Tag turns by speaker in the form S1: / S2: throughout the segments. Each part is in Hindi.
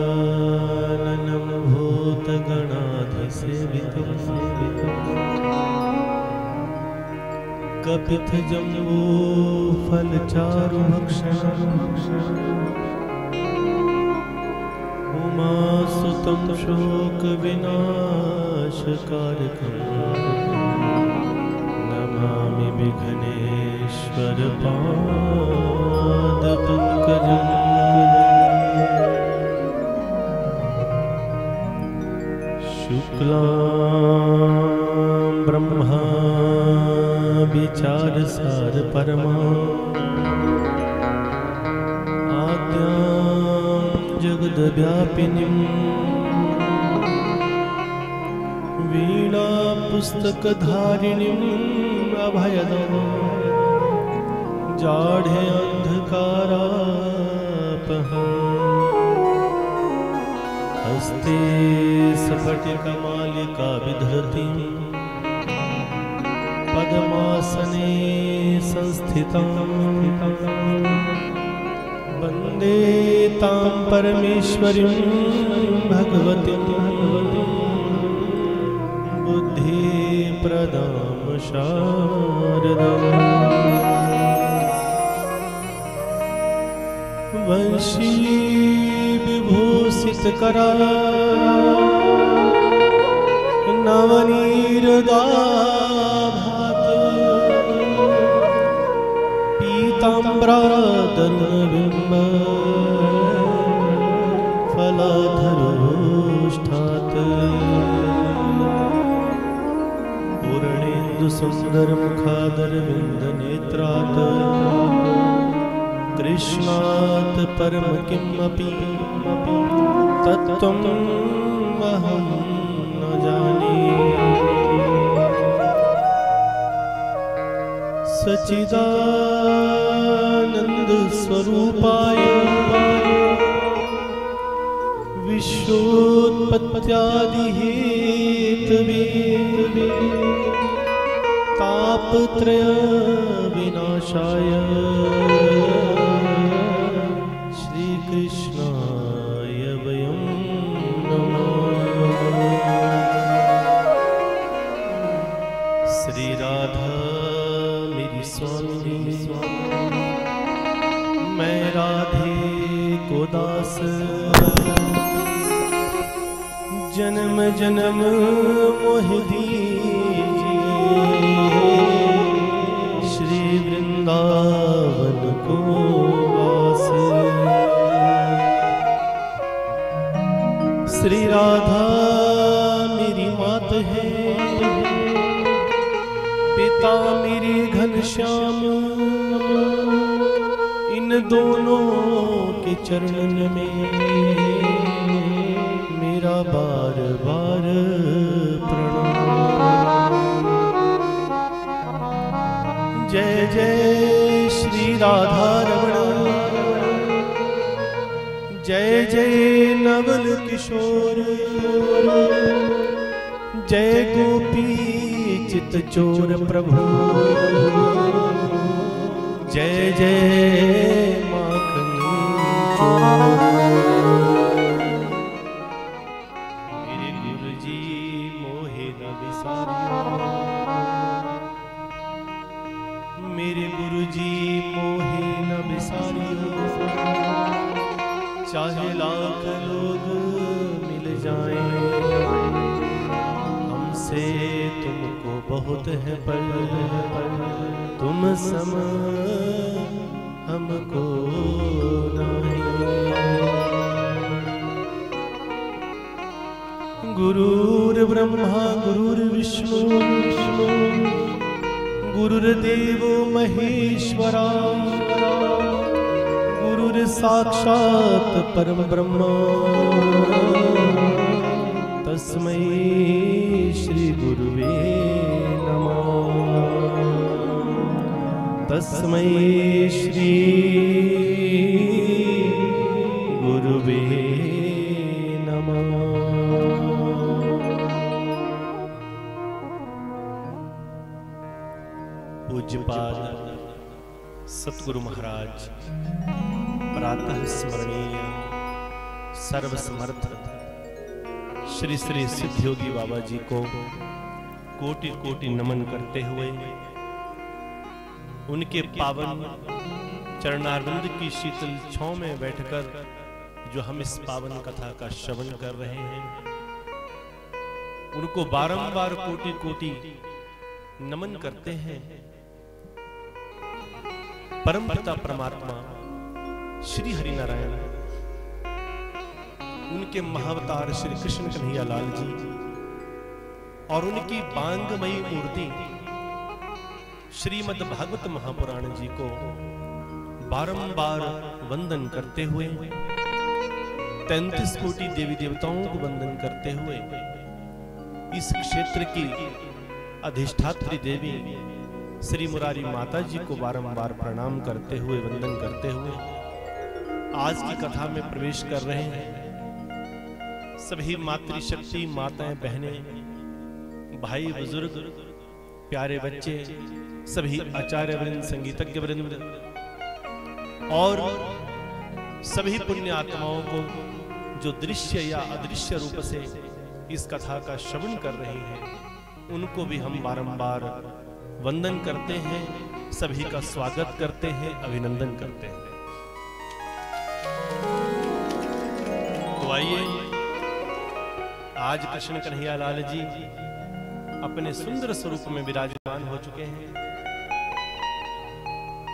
S1: गजाननं भूतगणाधिसेवितं कपितजम्बूफलचारुभक्षणम् उमासुतं शोकविनाशकारकम् नमामि विघ्नेश्वरपादपङ्कजम्। शुक्लां ब्रह्मा विचारसार परमा आद्यां जगद्व्यापिनीं वीणा पुस्तकधारिणीम् अभयदां जाढे अंधकारापहम् हस्ते स्फटिकमालिका विधृतिं पद्मासने संस्थितां वन्दे तां परमेश्वरीं भगवतीं बुद्धिप्रदां शारदाम्। वंशी विभूषितकरा नवनीरदाभात पीताम्बरादनुबिम्ब फलाधरोष्ठात् पूर्णेन्दुसुन्दरमुखादरविन्दनेत्रात् कृष्णात् परम किमपि तत्त्वम् अहं न जाने। सच्चिदानन्द स्वरूपाय विश्वोत्पत्त्यादिहेतवे तापत्रय विनाशाय कृष्णाय वयं नमः। श्री राधा मेरी स्वामिनी मैं राधे को दास जन्म जन्म मोह दीजिए श्री वृंदावन को वास। श्री राधा मेरी मात है पिता मेरे घनश्याम इन दोनों के चरणन में मेरा बार बार प्रणाम। जय जय श्री राधा रमण जय जय नवल किशोर जय गोपी चित चोर प्रभु जय जय माखन चोर। मेरे गुरुजी मोहे न विसारियो मेरे गुरुजी मोहे न विसारियो चाहे लाख लोग मिल जाएं हमसे तुमको बहुत है पर तुम सम हमको नहीं। गुरुर्ब्रह्मा गुरुर्विष्णु गुरुर्देवो महेश्वरा गुरुर्साक्षात् परम ब्रह्म तस्मै श्री गुरुवे नमः। तस्मै श्री गुरुवे नमः। पूज्यपाद सतगुरु महाराज प्रातः स्मरणीय सर्वसमर्थ श्री श्री सिद्धयोगी बाबा जी को कोटि कोटि नमन करते हुए उनके पावन चरणारविंद की शीतल छांव में बैठकर जो हम इस पावन कथा का श्रवण कर रहे हैं, उनको बारंबार कोटि कोटि नमन करते हैं। परम पिता परमात्मा श्री हरि नारायण, उनके महाअवतार श्री कृष्ण कन्हैया लाल जी और उनकी बांगमयी मूर्ति श्रीमद् भागवत महापुराण जी को बारंबार वंदन करते हुए, 33 कोटि देवी देवताओं को वंदन करते हुए, इस क्षेत्र की अधिष्ठात्री देवी श्री मुरारी माता जी को बारंबार प्रणाम करते हुए, वंदन करते हुए आज की कथा में प्रवेश कर रहे हैं। सभी मातृशक्ति माताएं, बहनें, भाई, बुजुर्ग, प्यारे बच्चे, सभी आचार्य वृंद, संगीतज्ञ वृंद और सभी पुण्य आत्माओं को जो दृश्य या अदृश्य रूप से इस कथा का श्रवण कर रही हैं, उनको भी हम बारंबार वंदन करते हैं, सभी का स्वागत करते हैं, अभिनंदन करते हैं। तो आइए, आज कृष्ण कन्हैया लाल जी अपने सुंदर स्वरूप में विराजमान हो चुके हैं।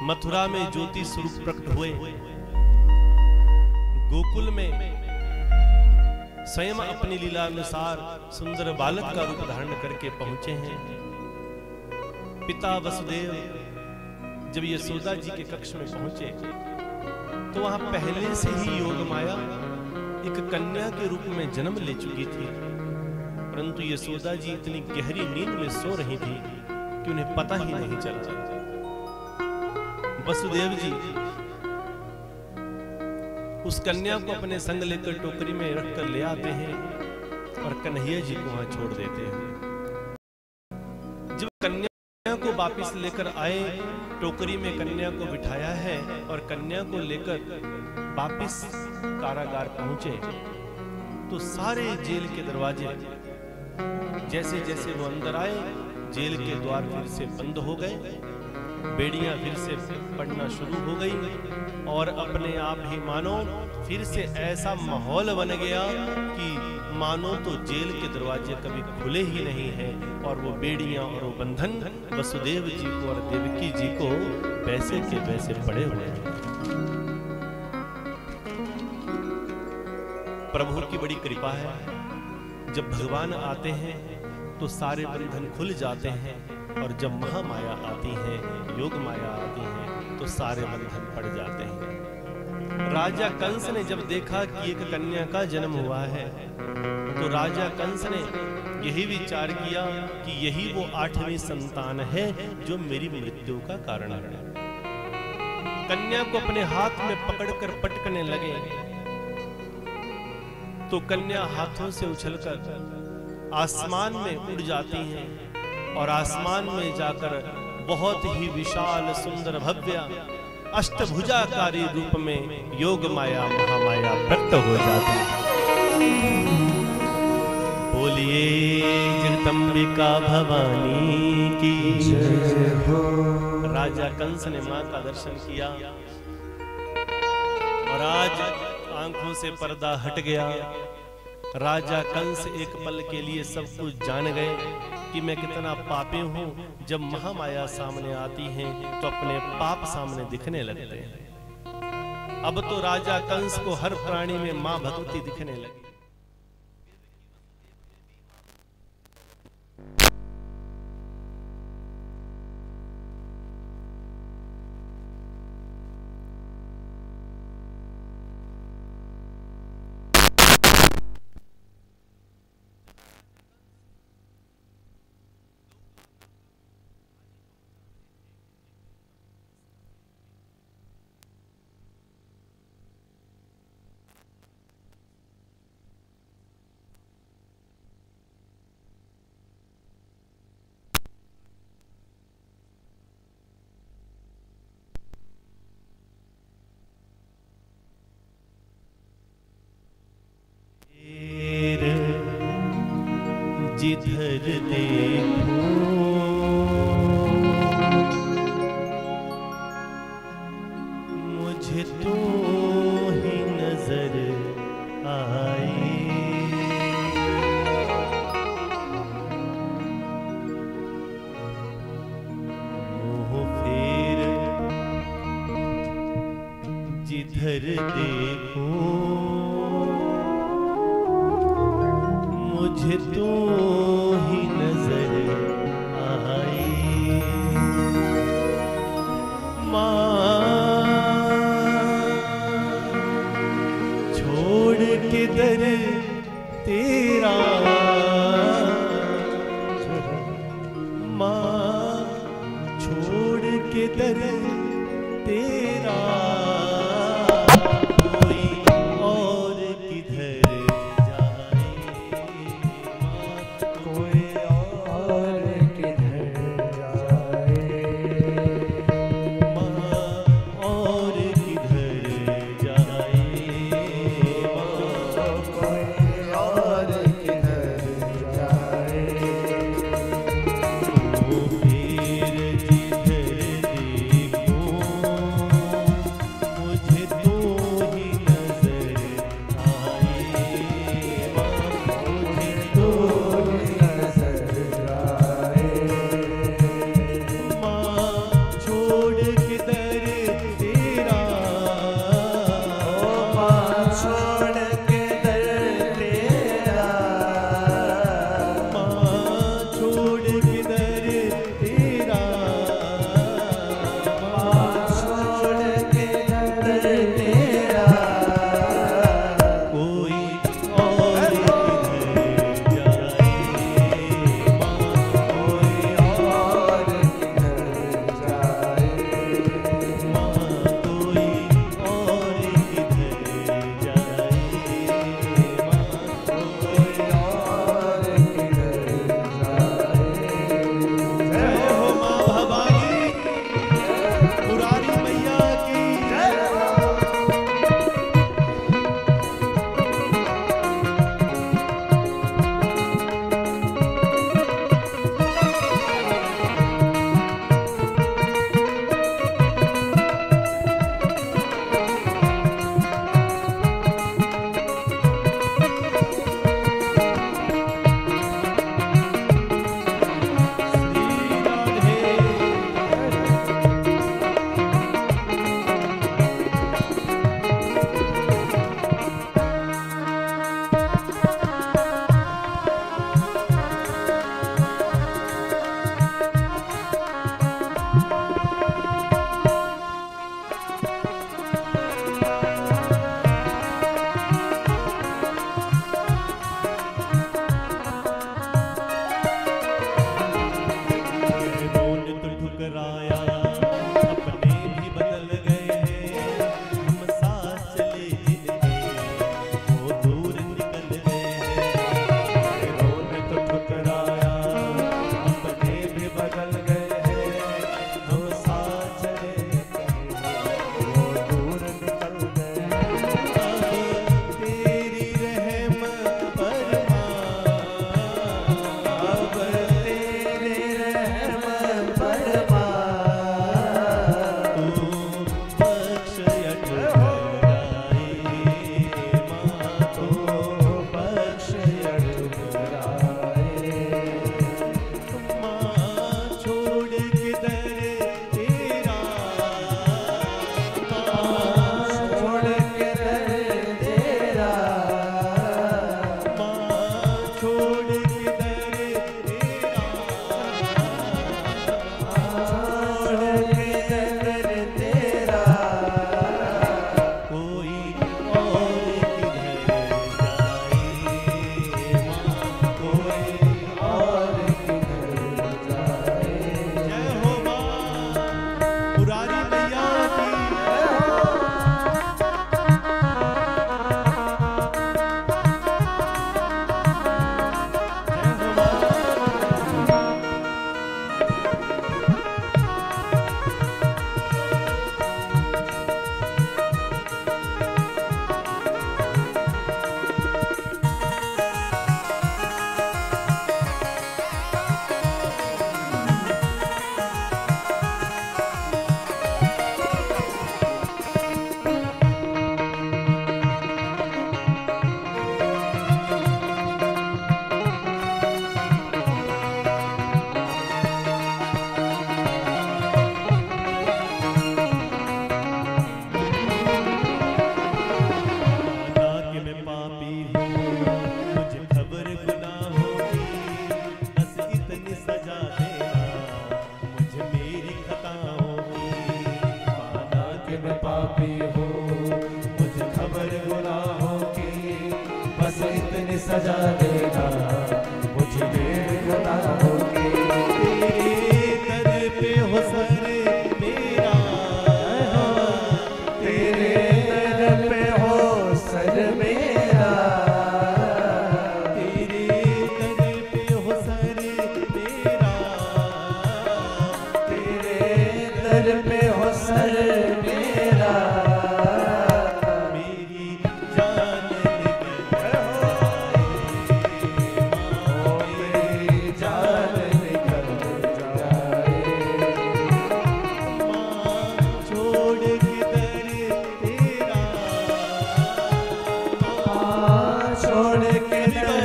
S1: मथुरा में ज्योति स्वरूप प्रकट हुए, गोकुल में स्वयं अपनी लीला अनुसार सुंदर बालक का रूप धारण करके पहुंचे हैं। पिता वसुदेव जब यशोदा जी के कक्ष में पहुंचे तो वहां पहले से ही योग माया एक कन्या के रूप में जन्म ले चुकी थी, परंतु यशोदा जी इतनी गहरी नींद में सो रही थी कि उन्हें पता ही नहीं चला। वसुदेव जी उस कन्या को अपने संग लेकर टोकरी में रखकर ले आते हैं और कन्हैया जी को वहां छोड़ देते हैं। जब कन्या को वापस लेकर आए, टोकरी में कन्या को बिठाया है और कन्या को लेकर वापस कारागार पहुंचे तो सारे जेल के दरवाजे जैसे जैसे वो अंदर आए, जेल के द्वार फिर से बंद हो गए, बेड़ियां फिर से पड़ना शुरू हो गई और अपने आप ही मानो फिर से ऐसा माहौल बन गया कि मानो तो जेल के दरवाजे कभी खुले ही नहीं हैं और वो बेड़ियां और वो बंधन वसुदेव जी को और देवकी जी को वैसे के वैसे पड़े हुए हैं। प्रभु की बड़ी कृपा है, जब भगवान आते हैं तो सारे बंधन खुल जाते हैं और जब महामाया आती है, योग माया आती है, तो सारे बंधन पड़ जाते हैं। राजा कंस ने जब देखा कि एक कन्या का जन्म हुआ है तो राजा कंस ने यही विचार किया कि यही वो 8वीं संतान है जो मेरी मृत्यु का कारण है। कन्या को अपने हाथ में पकड़कर पटकने लगे तो कन्या हाथों से उछलकर आसमान में उड़ जाती हैं और आसमान में जाकर बहुत ही विशाल सुंदर भव्य अष्टभुजाकारी रूप में योग माया महामाया प्रकट हो जाती है। बोलिए जगदंबिका भवानी की जय हो। राजा कंस ने मां का दर्शन किया और आज आंखों से पर्दा हट गया। राजा कंस एक पल के लिए सब कुछ जान गए कि मैं कितना पापी हूं। जब महामाया सामने आती है तो अपने पाप सामने दिखने लगते हैं। अब तो राजा कंस को हर प्राणी में मां भगवती दिखने लगी। जिधर देखूं मुझे तू ही नजर आए। मुँह फेर जिधर देखूं मुझे तू ही नजर आए। माँ छोड़ के दर तेरा, माँ छोड़ के दर तेरा कोई और किधर जाए। माँ कोई और किधर जाए। माँ और किधर जाए। माँ कोई और किधर जाए। वो फिर जिधर देखूं
S2: पापी हूँ, मुझे खबर गुनाहों की, बस इतनी सजा देना मुझे मेरे गुनाहों की।
S1: तेरे दर पे हो सर मेरा,
S2: तेरे दर पे हो सर मेरा,
S1: तेरे दर पे हो सर मेरा,
S2: तेरे दर पे हो सर मेरा,
S1: मेरी जान निकल जाए,
S2: ओ मेरी जान निकल जाए,
S1: माँ छोड़ के दर तेरा,
S2: माँ छोड़ के दर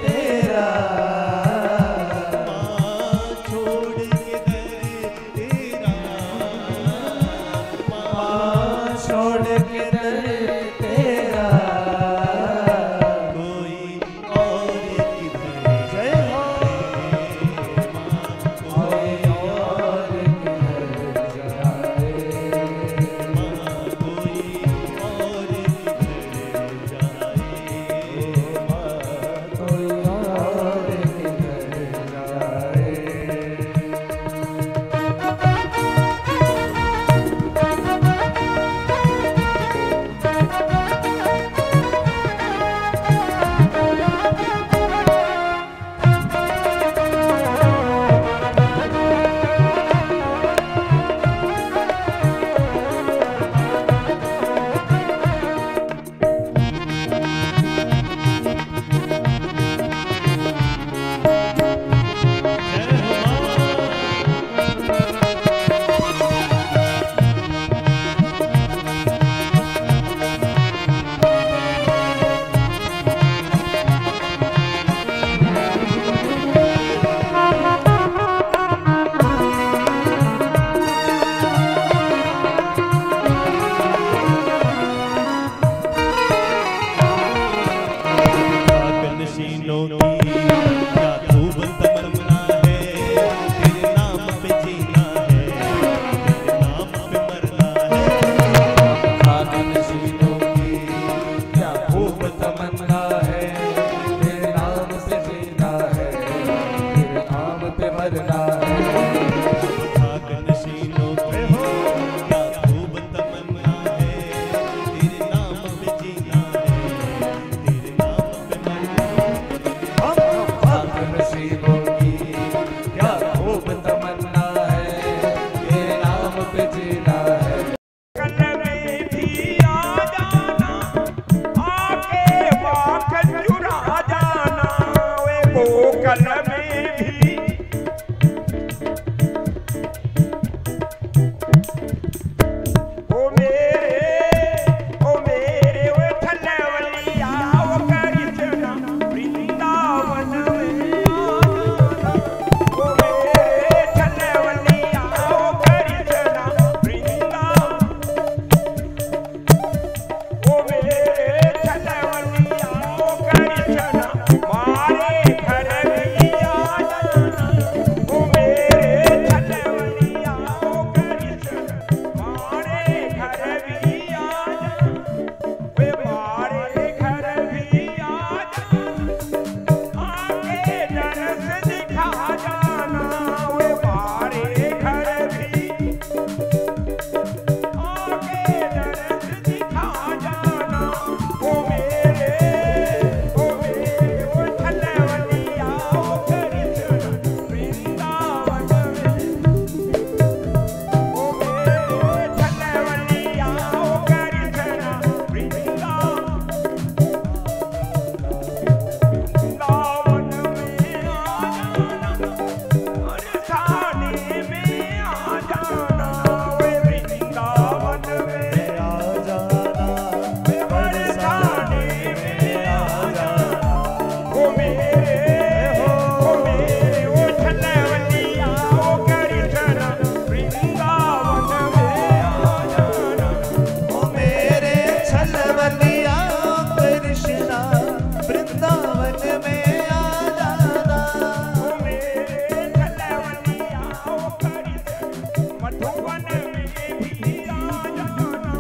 S2: तेरा,
S1: माँ छोड़ के दर तेरा,
S2: माँ छोड़ के दर तेरा,
S1: कोई और किधर
S2: जय हो, कोई और किधर जाए,
S1: माँ कोई और किधर जाए,
S2: कोई और किधर जाए।
S1: जय हो माँ। नशीनों की क्या खूब तमन्ना है, तेरे नाम पे जीना है, तेरे नाम पे मरना है।
S2: खानशीनों की क्या खूब तमन्ना है, तेरे नाम से जीना है, तेरे नाम पे मरना है।
S1: नशीनों की क्या खूब तमन्ना है, तेरे नाम पे जीना है, तेरे नाम पे मरना है।
S2: खानशीनों की क्या खूब तमन्ना है, तेरे नाम पे जीना है।
S3: कल में भी आ जाना, आके वाक चुरा जाना, वे वो कल में भी ओ मेरे वो थलवलिया वो कृष्णा वृंदावन में आ जाना, ओ मेरे थलवलिया वो कृष्णा वृंदावन, ओ मेरे थलवलिया वो कृष्णा मारे घर भी आ जाना, ओ मेरे थलवलिया वो कृष्णा मारे घर भी आ जाना, वे मारे घर भी आ जाना, आके दरस दिखा जाना, वे मारे घर भी आके दरस दिखा जाना, ओ मेरे वो थलवलिया वो कृष्ण वृंदावन में, ओ मेरे थलवलिया वो कृष्ण वृंदावन में आ जाना, अरसाने में आ जाना, वे वृंदावन में
S2: आ जाना,
S3: वे बरसाने में आ जाना, ओ मेरे वो थलवलिया वो कृष्ण वृंदावन में आ जाना,
S2: ओ मेरे छलवलिया कृष्णा वृंदावन में आ जाना।
S3: ओ मेरे थलवलिया वो कृष्ण मधुवन में भी आ जाना,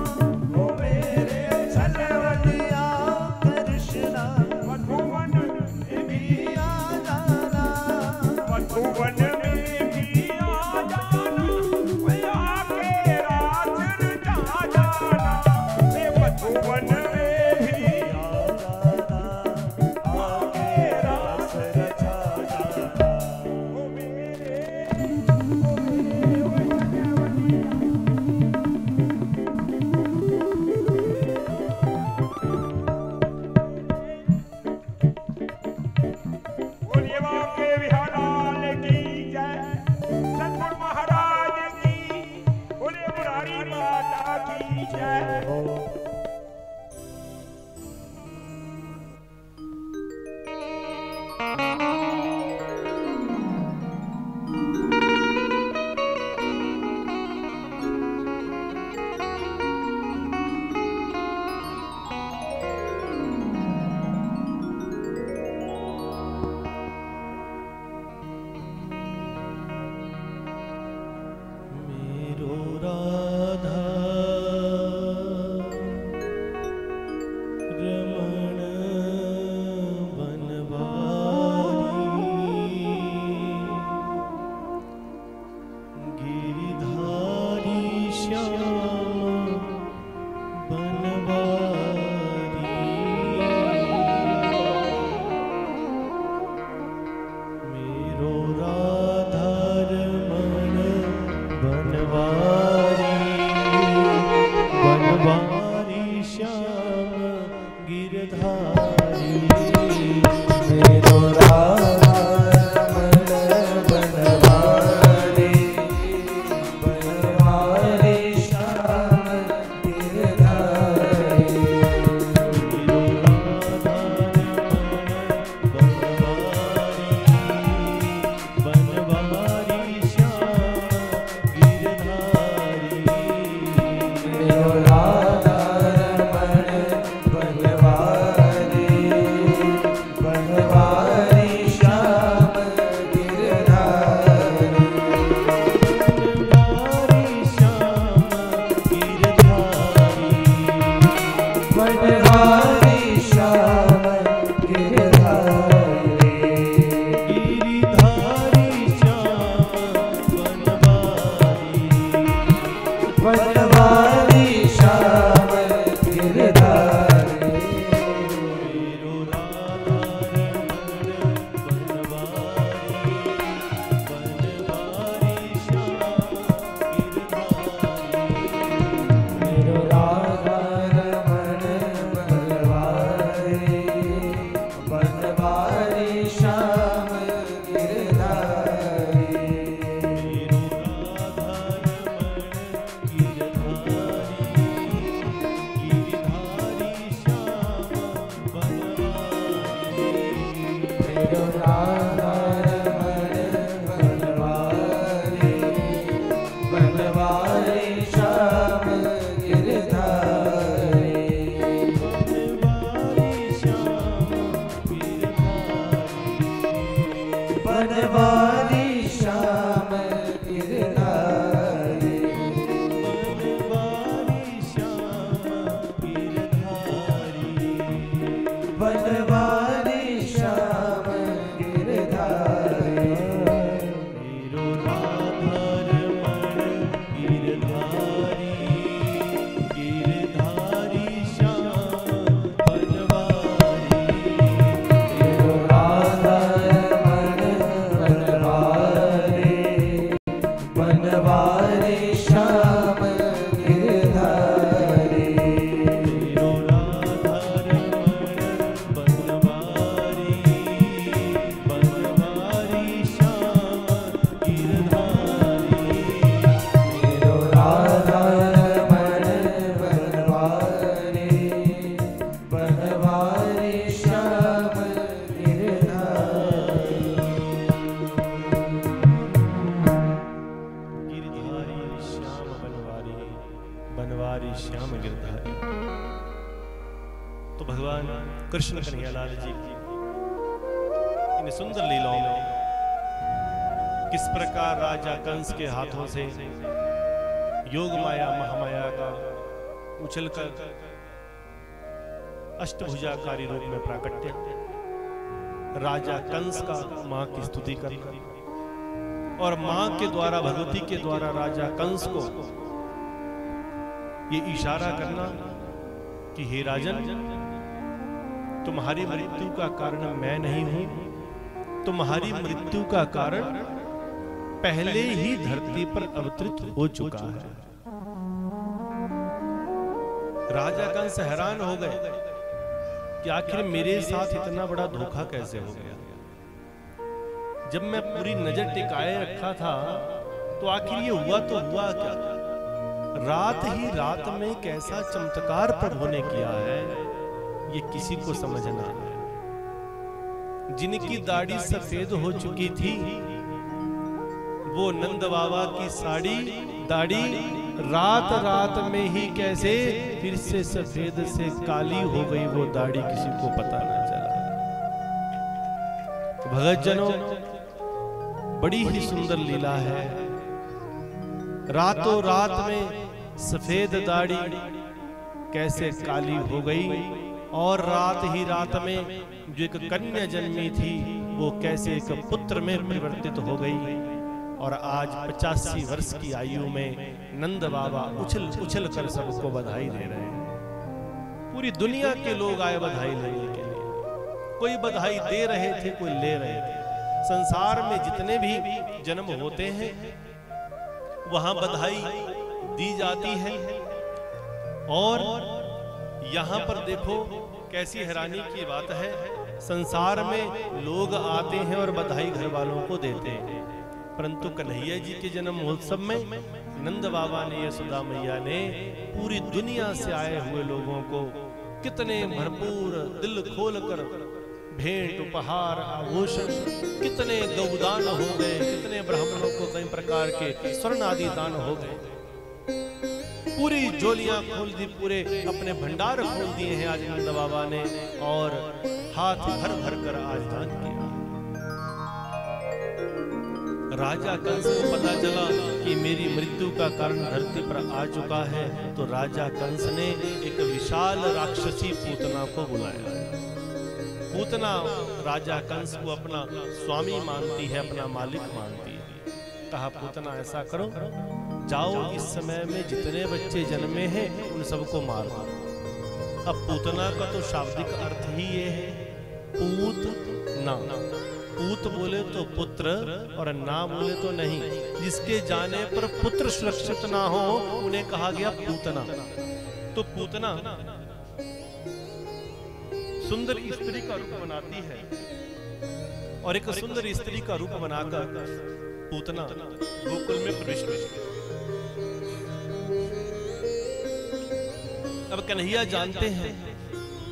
S3: जय हो।
S1: कृष्ण कन्हैयालाल जी की इन सुंदर लीलाओं में किस प्रकार राजा कंस के हाथों से योग माया महामाया का उछलकर अष्टभुजाकारी रूप में प्राकट्य राजा कंस का मां की स्तुति करना और मां के द्वारा भगवती के द्वारा राजा कंस को ये इशारा करना कि हे राजन, तुम्हारी मृत्यु का कारण मैं नहीं हूं, तुम्हारी मृत्यु का कारण पहले ही धरती पर अवतरित हो चुका है। राजा कंस हैरान हो गए कि आखिर मेरे साथ इतना बड़ा धोखा कैसे हो गया। जब मैं पूरी नजर टिकाए रखा था तो आखिर ये हुआ तो हुआ क्या। रात ही रात में कैसा चमत्कार प्रभु ने किया है, ये किसी को समझना है। जिनकी दाढ़ी सफेद हो चुकी थी, वो नंद बाबा की साड़ी दाढ़ी रात रात में ही कैसे फिर से सफेद से काली हो गई, वो दाढ़ी किसी को पता न चला। भगत जनों, बड़ी ही सुंदर लीला है। रातों रात में सफेद दाढ़ी कैसे काली हो गई, और रात ही रात में जो एक कन्या जन्मी थी वो कैसे एक पुत्र में परिवर्तित हो गई। और आज 85 वर्ष की आयु में नंद बाबा उछल उछल कर सबको बधाई दे रहे हैं। पूरी दुनिया के लोग आए बधाई लेने के लिए। कोई बधाई दे रहे थे, कोई ले रहे थे। संसार में जितने भी जन्म होते हैं वहां बधाई दी जाती है। और यहां पर देखो कैसी हैरानी की बात है, संसार में लोग आते हैं और बधाई घर वालों को देते हैं, परंतु कन्हैया जी के जन्म महोत्सव में नंद बाबा ने, यशोदा मैया ने पूरी दुनिया से आए हुए लोगों को कितने भरपूर दिल खोलकर भेंट उपहार आभूषण, कितने गौदान हो गए, कितने ब्राह्मणों को कई प्रकार के स्वर्ण आदि दान हो गए। पूरी झोलियां खोल दी, पूरे अपने भंडार खोल दिए हैं आज नंद बाबा ने, और हाथ भर भर कर आज दान किया। राजा कंस को पता चला कि मेरी मृत्यु का कारण धरती पर आ चुका है, तो राजा कंस ने एक विशाल राक्षसी पूतना को बुलाया। पूतना राजा कंस को अपना स्वामी मानती है, अपना मालिक मानती है। कहा, पूतना ऐसा करो, जाओ इस समय में जितने बच्चे जन्मे हैं उन सबको मार दो। अब पूतना का तो शाब्दिक अर्थ ही ये है, पूत ना। पूत बोले तो पुत्र और ना बोले तो नहीं। जिसके जाने पर पुत्र सुरक्षित ना हो उन्हें कहा गया पूतना। तो पूतना सुंदर स्त्री का रूप बनाती है, और एक सुंदर स्त्री का रूप बनाकर पूतना गोकुल में प्रवेश करती है। अब कन्हैया जानते हैं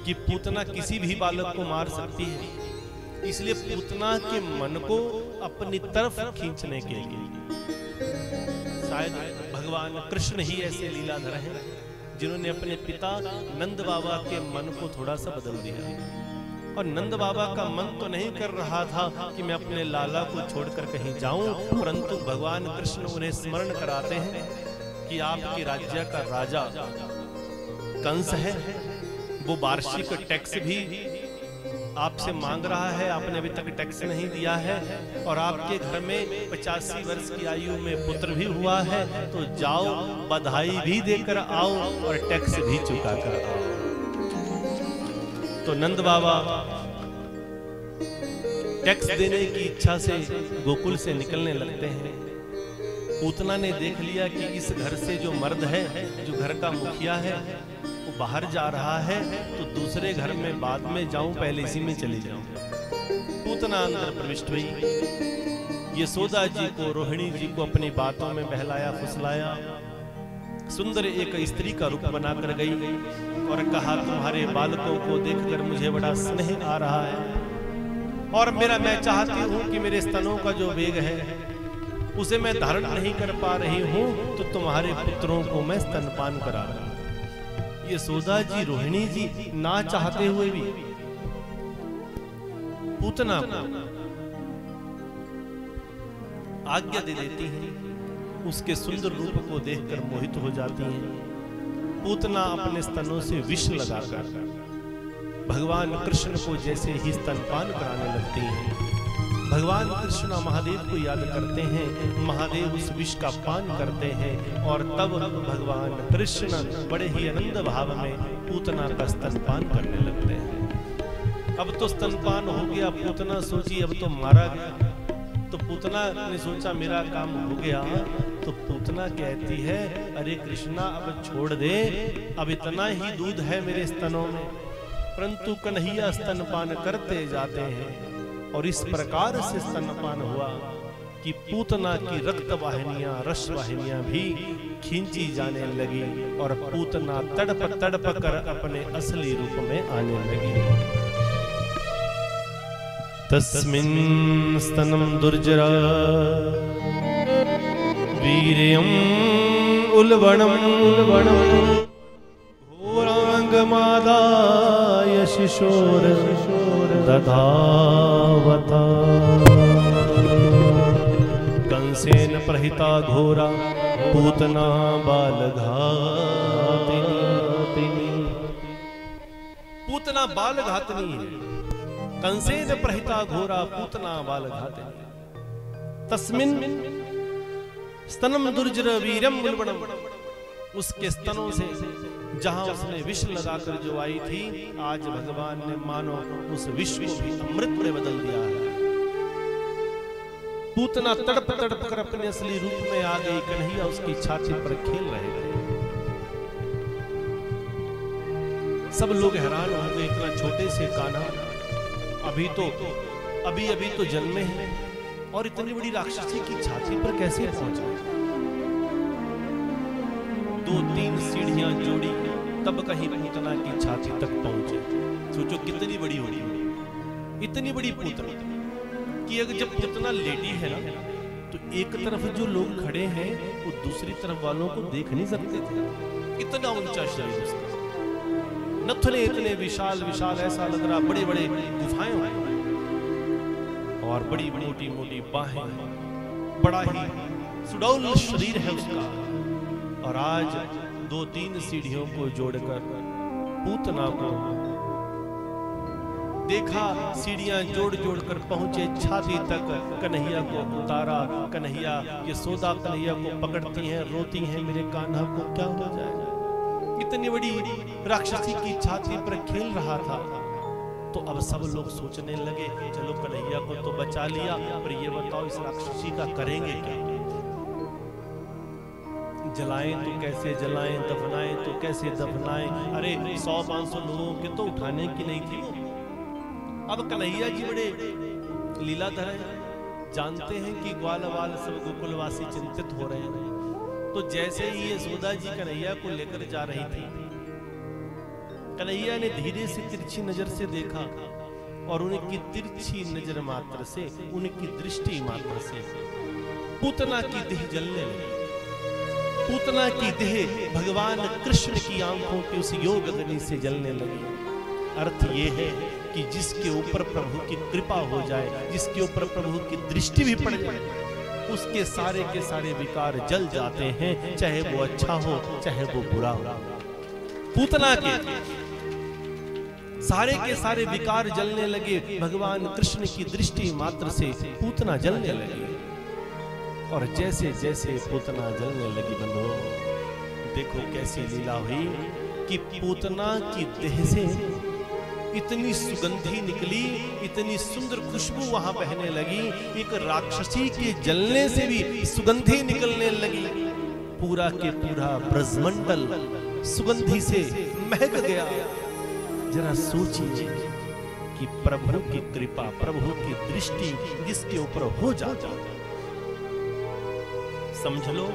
S1: कि पूतना किसी भी बालक को मार सकती है, इसलिए पूतना के मन को अपनी तरफ खींचने के लिए शायद भगवान कृष्ण ही ऐसे लीलाधर हैं जिन्होंने अपने पिता नंद बाबा के मन को थोड़ा सा बदल दिया। और नंद बाबा का मन तो नहीं कर रहा था कि मैं अपने लाला को छोड़कर कहीं जाऊं, परंतु भगवान कृष्ण उन्हें स्मरण कराते हैं कि आपके राज्य का राजा कंस है, वो वार्षिक टैक्स भी आपसे मांग रहा है, आपने अभी तक टैक्स नहीं दिया है, और आपके घर में 85 वर्ष की आयु में पुत्र भी हुआ है, तो जाओ बधाई भी देकर आओ और टैक्स भी चुका कर आओ। तो नंद बाबा टैक्स देने की इच्छा से गोकुल से निकलने लगते हैं। पूतना ने देख लिया कि इस घर से जो मर्द है, जो घर का मुखिया है, वो बाहर जा रहा है, तो दूसरे घर में बाद में जाऊं, पहले इसी में चली जाऊं। पूतना अंदर प्रविष्ट हुई, यशोदा जी को, रोहिणी जी को अपनी बातों में बहलाया फुसलाया, सुंदर एक स्त्री का रूप बनाकर गई और कहा, तुम्हारे बालकों को देखकर मुझे बड़ा स्नेह आ रहा है, और मैं चाहती हूँ कि मेरे स्तनों का जो वेग है उसे मैं धारण नहीं कर पा रही हूँ, तो तुम्हारे पुत्रों को मैं स्तनपान करा रहा हूँ। यशोदा जी, रोहिणी जी ना चाहते हुए भी पूतना को आज्ञा दे देती हैं। उसके सुंदर रूप को देखकर मोहित हो जाती हैं। पूतना अपने स्तनों से विष लगाकर भगवान कृष्ण को जैसे ही स्तनपान कराने लगती हैं। भगवान कृष्ण महादेव को याद करते हैं, महादेव उस विष का पान करते हैं, और तब भगवान कृष्ण बड़े ही आनंद भाव में पूतना का स्तनपान करने लगते हैं। अब तो स्तनपान हो गया, पूतना सोची अब तो मारा गया, तो पूतना ने सोचा मेरा काम हो गया। तो पूतना कहती है, अरे कृष्णा अब छोड़ दे, अब इतना ही दूध है मेरे स्तनों में। परंतु कन्हैया स्तनपान करते जाते हैं, और इस प्रकार से स्तनपान हुआ कि पूतना की रक्त वाहिनियां, रस वाहिनियां भी खींची जाने लगी और पूतना तड़प तड़प कर अपने असली रूप में आने लगी। तस्मिन् स्तनं दुर्जरा वीर्यम् उल्बणम् घोरांगमादाय शिशोर दधावता। कंसेन प्रहिता घोरा पूतना बालघातिनी। पूतना बालघातिनी है। कंसेन प्रहिता घोरा पूतना बालघातिनी। तस्मिन् स्तनम दुर्जर वीरम उल्बणम। उसके स्तनों से जहां उसने विष लगाकर जो आई थी, आज भगवान ने मानो उस विष को भी अमृत में बदल दिया है। पूतना तड़प तड़प कर अपने असली रूप में आ गई। कन्हैया उसकी छाती पर खेल रहे थे। सब लोग हैरान हो गए, इतना छोटे से कान्हा अभी तो जन्मे हैं और इतनी बड़ी राक्षसी की छाती पर कैसे पहुंचा। 2-3 सीढ़ियां जोड़ी तब कहीं पूतना की छाती तक पहुंचे। सोचो कितनी बड़ी होगी, इतनी बड़ी पूतना कि अगर जब पूतना लेटी है ना, तो एक तरफ जो लोग खड़े हैं वो दूसरी तरफ वालों को देख नहीं सकते थे। इतना ऊंचा शरीर उसका, नथुने इतने विशाल विशाल, ऐसा लग रहा बड़े बड़े गुफाएं हैं और बड़ी मोटी मोटी बाहें, बड़ा ही सुडौल शरीर है उसका। और आज 2-3 सीढ़ियों को जोड़कर पूतना को देखा, सीढ़ियां जोड़ जोड़ कर पहुंचे छाती तक। कन्हैया को उतारा। कन्हैया यशोदा कन्हैया को पकड़ती हैं, रोती हैं, मेरे कान्हा को क्या हो जाएगा। इतनी बड़ी राक्षसी की छाती पर खेल रहा था। तो अब सब लोग सोचने लगे, चलो कन्हैया को तो बचा लिया, पर ये बताओ इस राक्षसी का करेंगे क्या। जलाएं तो कैसे जलाएं, दफनाएं तो कैसे दफनाएं। अरे 100-500 लोगों के तो उठाने की नहीं थी। अब कन्हैया जी बड़े लीलाधर हैं, जानते हैं कि ग्वाल वाल सब गोकुलवासी चिंतित हो रहे हैं। तो जैसे ही यशोदा जी कन्हैया को लेकर जा रही थी, कन्हैया ने धीरे से तिरछी नजर से देखा और उनकी तिरछी नजर मात्र से, उनकी दृष्टि मात्र से पूतना की देह जलने लगी। पूतना की देह भगवान कृष्ण की आंखों की उस योग अग्नि से जलने लगी। अर्थ ये है कि जिसके ऊपर प्रभु की कृपा हो जाए, जिसके ऊपर प्रभु की दृष्टि भी पड़ जाए, उसके सारे के सारे विकार जल जाते हैं, चाहे वो अच्छा हो चाहे वो बुरा हो। पूतना के सारे के सारे विकार जलने लगे। भगवान कृष्ण की दृष्टि मात्र से पूतना जलने लगी। और जैसे जैसे पूतना जलने लगी, बंधो देखो कैसी लीला हुई कि पूतना की देह से इतनी सुगंधी निकली, इतनी सुंदर खुशबू वहां बहने लगी। एक राक्षसी के जलने से भी सुगंधी निकलने लगी। पूरा के पूरा ब्रजमंडल सुगंधी से महक गया। जरा सोचिए कि प्रभु की कृपा, प्रभु की दृष्टि जिसके ऊपर हो जाता, समझ लो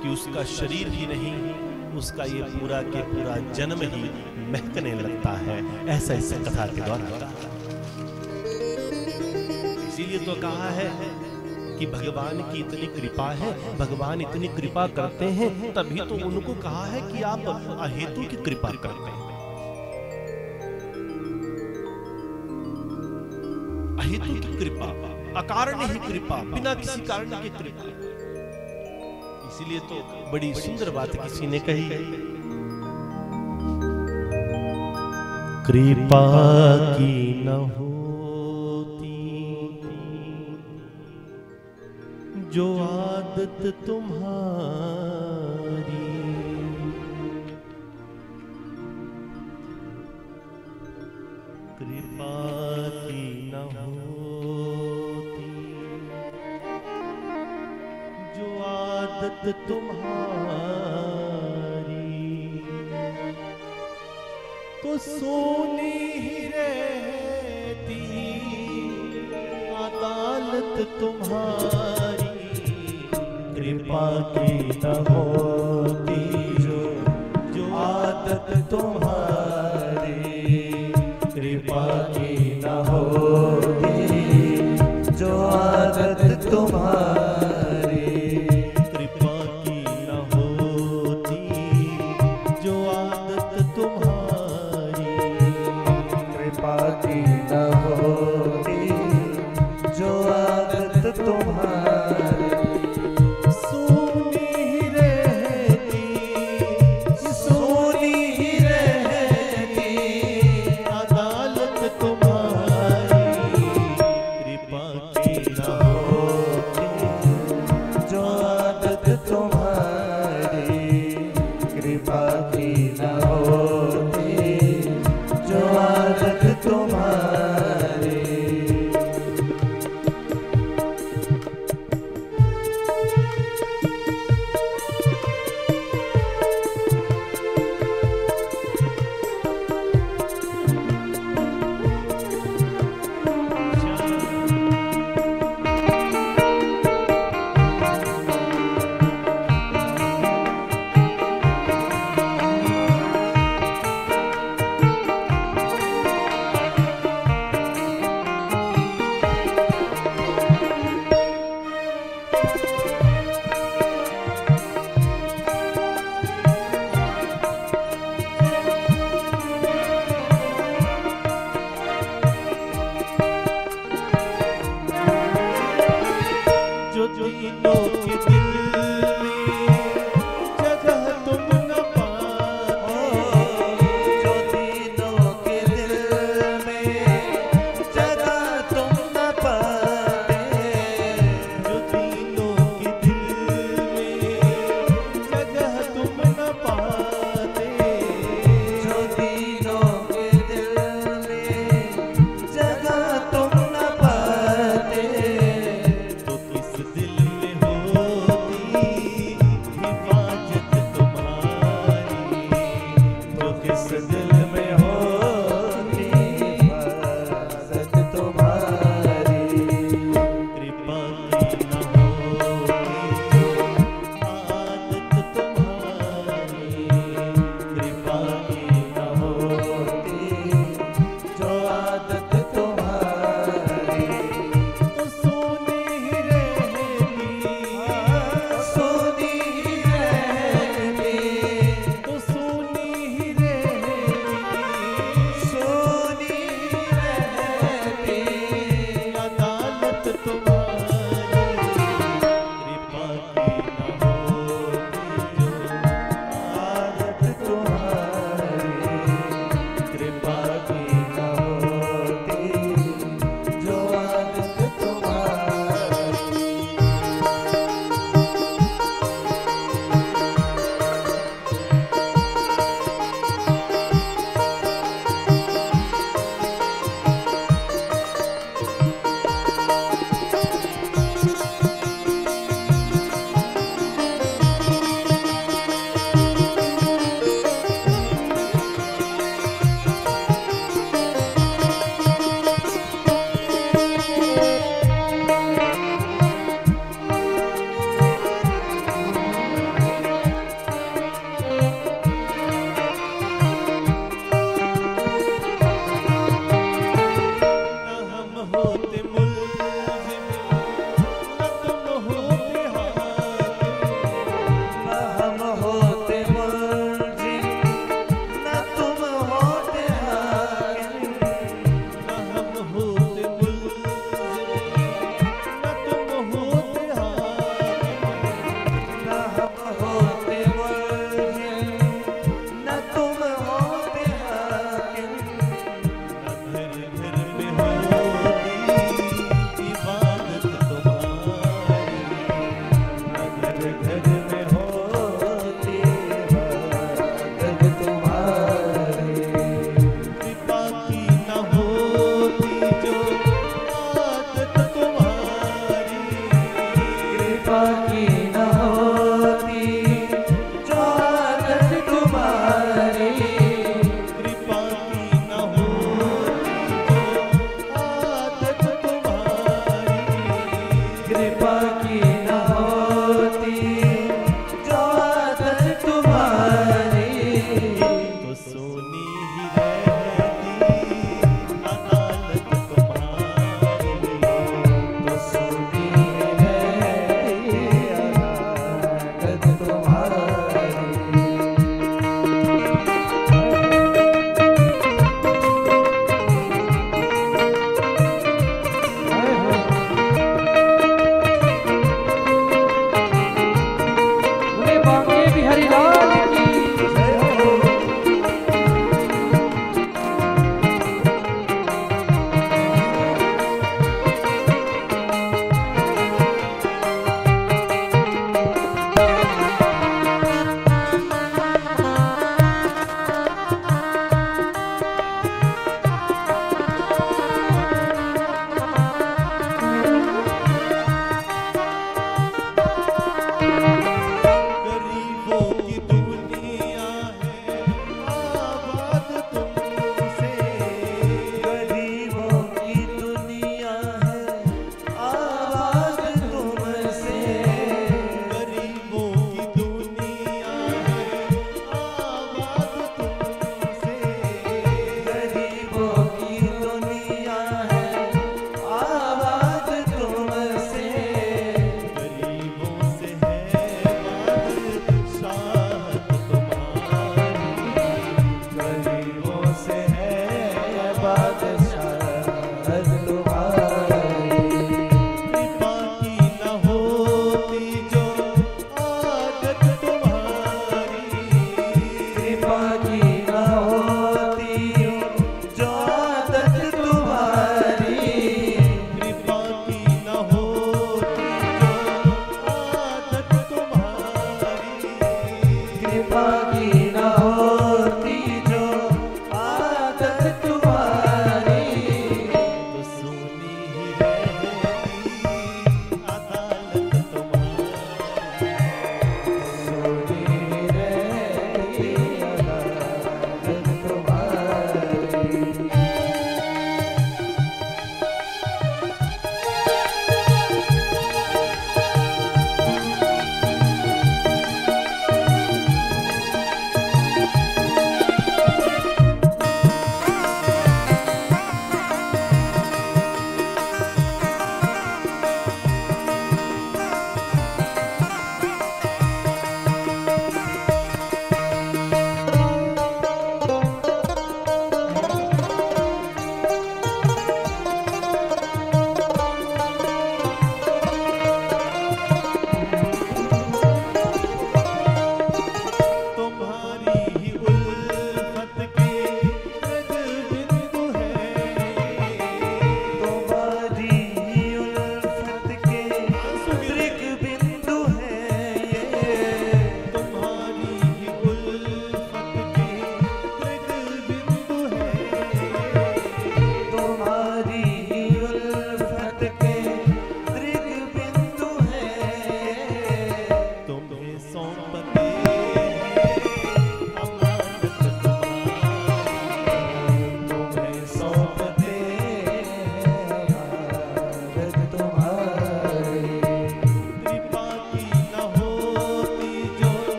S1: कि उसका शरीर ही नहीं, उसका ये पूरा के पूरा जन्म ही महकने लगता है। ऐसा इस कथा के द्वारा इसीलिए तो कहा है कि भगवान की इतनी कृपा है, भगवान इतनी कृपा करते हैं, तभी तो उनको कहा है कि आप अहेतु की कृपा करते हैं। अहेतु की कृपा, अकारण ही कृपा, बिना किसी कारण की कृपा। इसीलिए तो बड़ी सुंदर बात किसी ने कही है, कृपा की न होती जो आदत तुम्हारी, कृपा की न होती जो आदत तुम्हारी, तो सोनी ही रहती अदालत तुम्हारी कृपा की न होती, जो आदत तुम्हारी कृपा की न होती, जो आदत तुम्हारी कृपा की न होती, जो आदत तुम्हारी
S2: कृपा की न होती, जो आदत तुम्हारी।
S1: सुनी रे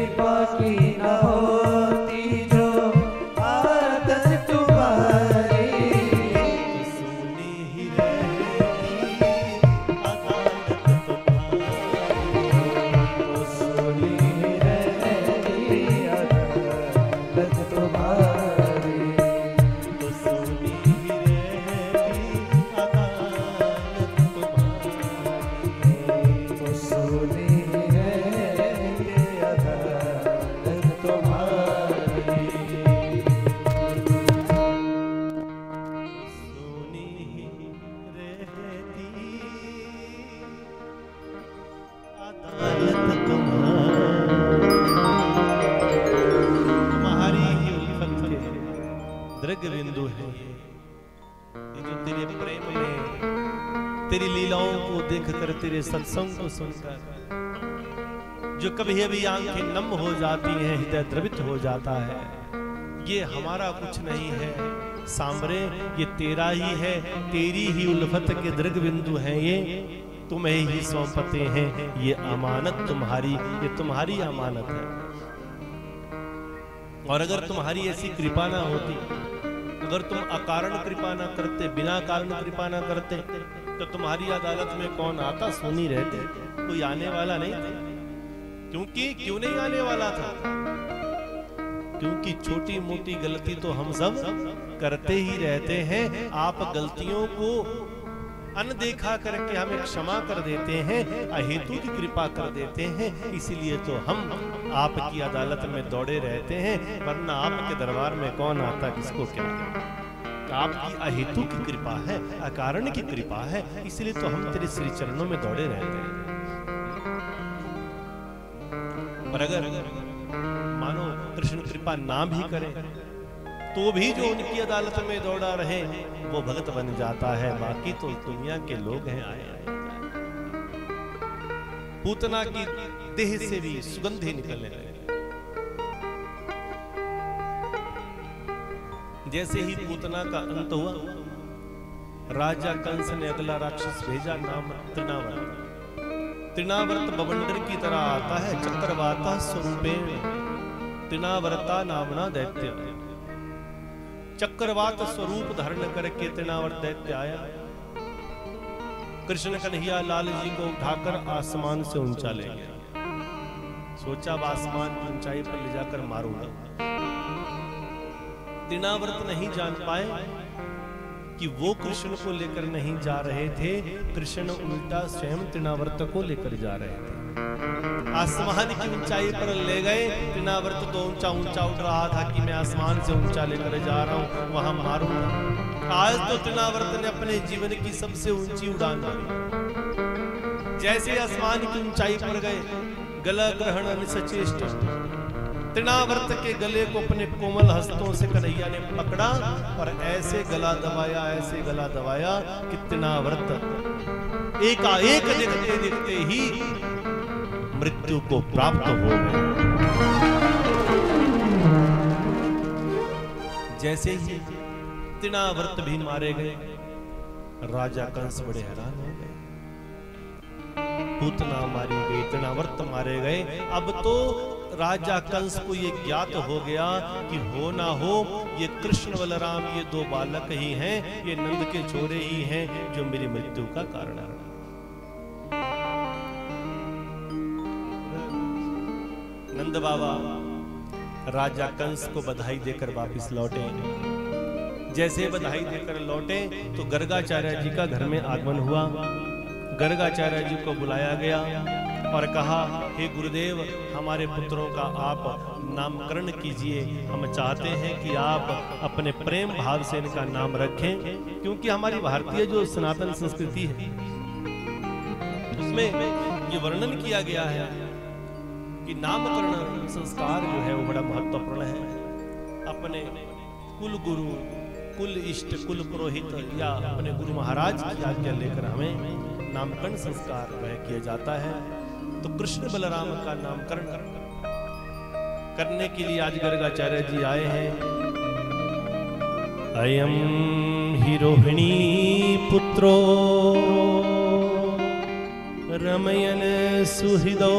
S2: कृपा की न होती जो आदत तुम्हारी,
S1: तो सोनी ही रहती अदालत तुम्हारी।
S2: सोनी रहती अदालत तुम्हारी।
S1: दृग बिंदु है ये जो तेरे प्रेम में तेरी लीलाओं को देखकर तेरे सत्संग को सुनकर जो कभी अभी आंखें नम हो जाती हैं, हृदय द्रवित हो जाता है। ये हमारा कुछ नहीं है सांबरे, ये तेरा ही है, तेरी ही उल्फत के दृग बिंदु हैं ये, तुम्हें ही सौंपते हैं ये अमानत तुम्हारी, ये तुम्हारी अमानत है। और अगर तुम्हारी ऐसी कृपा ना होती, अगर तुम अकारण कृपा ना करते, बिना कारण कृपा ना करते, तो तुम्हारी अदालत में कौन आता? सोनी रहती, कोई आने वाला नहीं था। क्योंकि क्यों नहीं आने वाला था? क्योंकि छोटी मोटी गलती तो हम सब करते ही रहते हैं। आप गलतियों को अनदेखा करके हमें क्षमा कर देते हैं, अहेतु की कृपा कर देते हैं, इसीलिए तो हम आपकी अदालत में दौड़े रहते हैं। वरना आपके दरबार में कौन आता, किसको क्या? आपकी अहेतु की कृपा है, अकारण की कृपा है, इसलिए तो हम तेरे श्री चरणों में दौड़े रहते हैं। और अगर मानो कृष्ण कृपा ना भी करे तो भी जो उनकी अदालत में दौड़ा रहे वो भगत बन जाता है। बाकी तो दुनिया के लोग हैं आए। पूतना की देह से भी सुगंधे निकलने लगे। जैसे ही पूतना का अंत हुआ, राजा कंस ने अगला राक्षस भेजा, नाम तृणावर्त। तृणावर्त बवंडर की तरह आता है, चक्रवाता स्वरूपेण तृणावर्ता नामना दैत्य। चक्रवात स्वरूप धारण करके तृणावर्त दैत्य आया। कृष्ण कन्हैया लाल जी को उठाकर आसमान से ऊंचा ले गया। सोचा अब आसमान की ऊंचाई पर ले जाकर मारूंगा। तृणावर्त नहीं जान पाए कि वो कृष्ण को लेकर नहीं जा रहे थे, कृष्ण उल्टा स्वयं तृणावर्त को लेकर जा रहे थे। आसमान की ऊंचाई पर ले गए। तृणावर्त तो ऊंचा ऊंचा उठ रहा था कि मैं आसमान से ऊंचा लेकर जा रहा हूं, वहां मारूंगा। आज तो तृणावर्त ने अपने जीवन की सबसे ऊंची उड़ान भरी। जैसे आसमान की ऊंचाई पर गए, गला ग्रहण सचेष्ट, तृणावर्त के गले को अपने कोमल हस्तों से कन्हैया ने पकड़ा और ऐसे गला दबाया, ऐसे गला दबाया कि तृणावर्त एकाएक देखते देखते ही मृत्यु को प्राप्त हो गए। जैसे ही तृणावर्त भी मारे गए, राजा कंस बड़े हैरान हो गए। पूतना मारी गई, तृणावर्त मारे गए। अब तो राजा कंस को ये ज्ञात हो गया कि हो ना हो ये कृष्ण बलराम ये दो बालक ही हैं, ये नंद के छोरे ही हैं जो मेरी मृत्यु का कारण है। नंद बाबा राजा कंस को बधाई देकर वापस लौटे। जैसे बधाई देकर लौटे तो गर्गाचार्य जी का घर में आगमन हुआ। गर्गाचार्य जी को बुलाया गया और कहा, हे गुरुदेव, हमारे पुत्रों का आप नामकरण कीजिए। हम चाहते हैं कि आप अपने प्रेम भाव से इनका नाम रखें, क्योंकि हमारी भारतीय जो सनातन संस्कृति है उसमें ये वर्णन किया गया है कि नामकरण संस्कार जो है वो बड़ा महत्वपूर्ण है। अपने कुल गुरु, कुल इष्ट, कुल पुरोहित या अपने गुरु महाराज की आज्ञा लेकर हमें नामकरण संस्कार किया जाता है। तो कृष्ण बलराम का नामकरण करने के लिए आज गर्गाचार्य जी आए हैं। अयम हि रोहिणी पुत्रो रमयन सुहृदो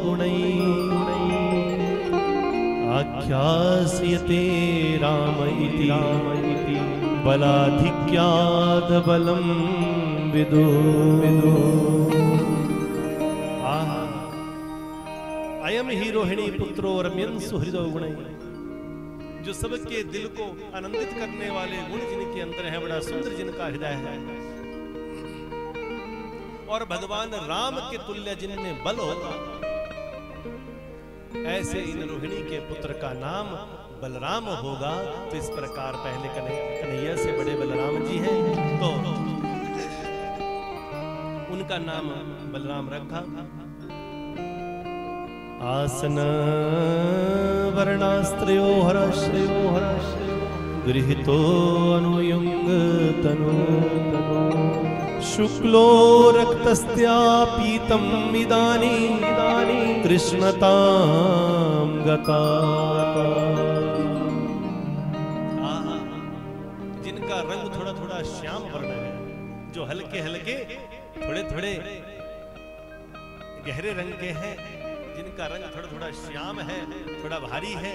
S1: गुणैः आख्यास्यते राम इति बलाधिक्याद् बलं विदु। अयम ही रोहिणी पुत्रो रमयन सुहृदो गुणैः, जो सबके दिल को आनंदित करने वाले गुण जिनके अंदर है, बड़ा सुंदर जिनका हृदय है, और भगवान राम के तुल्य जिनमें बल होगा, ऐसे इन रोहिणी के पुत्र का नाम बलराम होगा। तो इस प्रकार पहले कन्हैया से बड़े बलराम जी हैं, तो उनका नाम बलराम रखा। आसन वर्णास्त्रयो हरश्रयो गृहीतो अनुयुंग तनु शुक्लो रक्तस्त्या पीतम इदानीं कृष्णतां गता। जिनका रंग थोड़ा थोड़ा श्याम वर्ण है, जो हल्के हल्के थोड़े थोड़े गहरे रंग के हैं, जिनका रंग थोड़ा थोड़ा श्याम है, थोड़ा भारी है,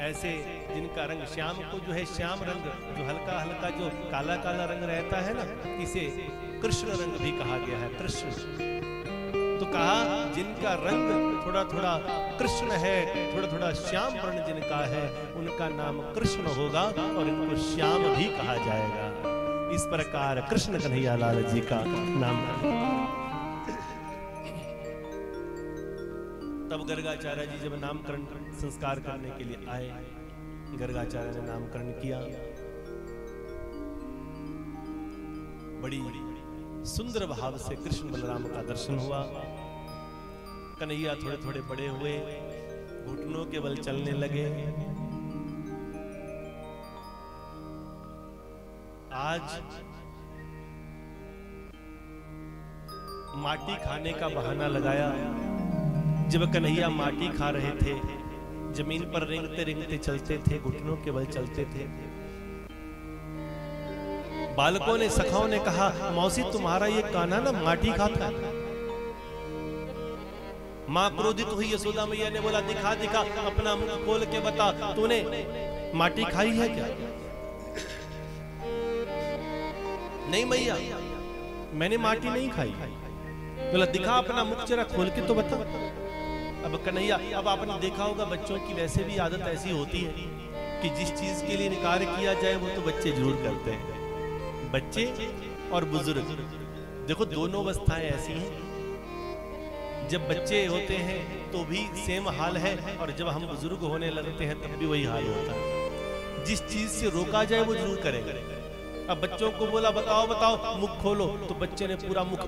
S1: ऐसे जिनका रंग श्याम को जो है श्याम रंग, जो हल्का हल्का जो काला काला रंग रहता है ना, इसे कृष्ण रंग भी कहा गया है। कृष्ण तो कहा जिनका रंग थोड़ा थोड़ा कृष्ण है, थोड़ा थोड़ा श्याम वर्ण जिनका है, उनका नाम कृष्ण होगा और इनको श्याम भी कहा जाएगा। इस प्रकार कृष्ण कन्हैया लाल जी का नाम। तब गर्गाचार्य जी जब नामकरण संस्कार करने के लिए आए, गर्गाचार्य ने नामकरण किया। बड़ी सुंदर भाव से कृष्ण बलराम का दर्शन हुआ। कन्हैया थोड़े थोड़े बड़े हुए, घुटनों के बल चलने लगे। आज माटी खाने का बहाना लगाया। जब कन्हैया माटी खा रहे थे, जमीन पर रेंगते रेंगते चलते थे, घुटनों के बल चलते थे। बालकों ने, सखाओं ने कहा, मौसी तुम्हारा ये कान्हा ना माटी खाता है। मां क्रोधित हुई। यशोदा मैया ने बोला, दिखा दिखा, अपना मुंह खोल के बता, तूने माटी खाई है क्या? नहीं मैया, मैंने माटी नहीं खाई। बोला, दिखा अपना मुख जरा खोल के तो बता। अब कन्हैया, अब आपने देखा होगा बच्चों की वैसे भी आदत ऐसी होती है कि जिस चीज के लिए इनकार किया जाए वो तो बच्चे जरूर करते हैं। बच्चे और बुजुर्ग, देखो दोनों अवस्थाएं ऐसी हैं। जब बच्चे होते हैं तो भी सेम हाल है, और जब हम बुजुर्ग होने लगते हैं तब भी वही हाल होता है। जिस चीज से रोका जाए वो जरूर करेंगे। अब बच्चों को बोला बताओ बताओ मुख खोलो, तो बच्चे ने पूरा मुख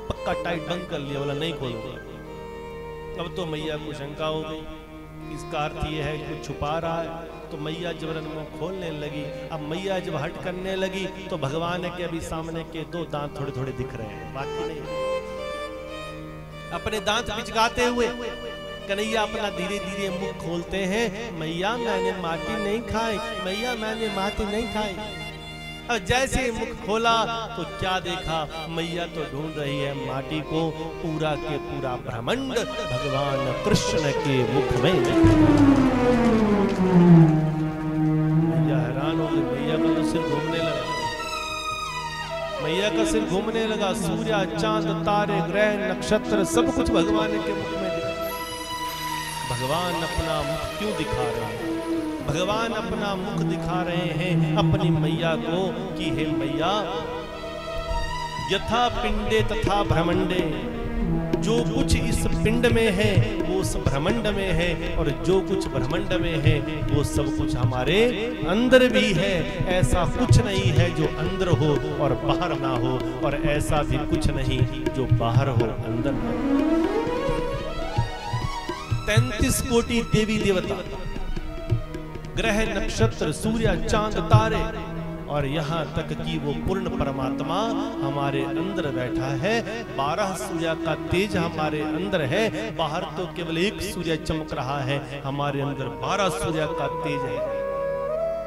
S1: पक्का टाइट बंद कर लिया, बोला नहीं खोलूंगा। अब तो मैया को शंका हो गई, इसका अर्थ ये है कि छुपा रहा है। तो मैया जबरन मुंह खोलने लगी। अब मैया जब हट करने लगी तो भगवान के अभी सामने के 2 दांत थोड़े थोड़े दिख रहे हैं, बाकी नहीं। अपने दांत पिचकाते हुए कन्हैया अपना धीरे धीरे मुख खोलते हैं। मैया मैंने माटी नहीं खाई, मैया मैंने माटी नहीं खाई। अब जैसे मुख खोला तो क्या देखा, मैया तो ढूंढ रही है माटी को। पूरा के पूरा ब्रह्मांड भगवान कृष्ण के मुख में। मैया हैरान हो गई, मैया का तो सिर घूमने लगा, मैया का सिर घूमने लगा। सूर्य चांद तारे ग्रह नक्षत्र सब कुछ भगवान के मुख में दिखा। भगवान अपना मुख क्यों दिखा रहे हैं? भगवान अपना मुख दिखा रहे हैं अपनी मैया को कि हे मैया, यथा पिंडे तथा ब्रह्मंडे, जो कुछ इस पिंड में है वो उस ब्रह्मांड में है, और जो कुछ ब्रह्मांड में है वो सब कुछ हमारे अंदर भी है। ऐसा कुछ नहीं है जो अंदर हो और बाहर ना हो, और ऐसा भी कुछ नहीं जो बाहर हो अंदर ना हो। 33 कोटि देवी देवता, ग्रह नक्षत्र, सूर्य चांद तारे, और यहाँ तक कि वो पूर्ण परमात्मा हमारे अंदर बैठा है। 12 सूर्य का तेज हमारे अंदर है। बाहर तो केवल एक सूर्य चमक रहा है, हमारे अंदर 12 सूर्य का तेज है।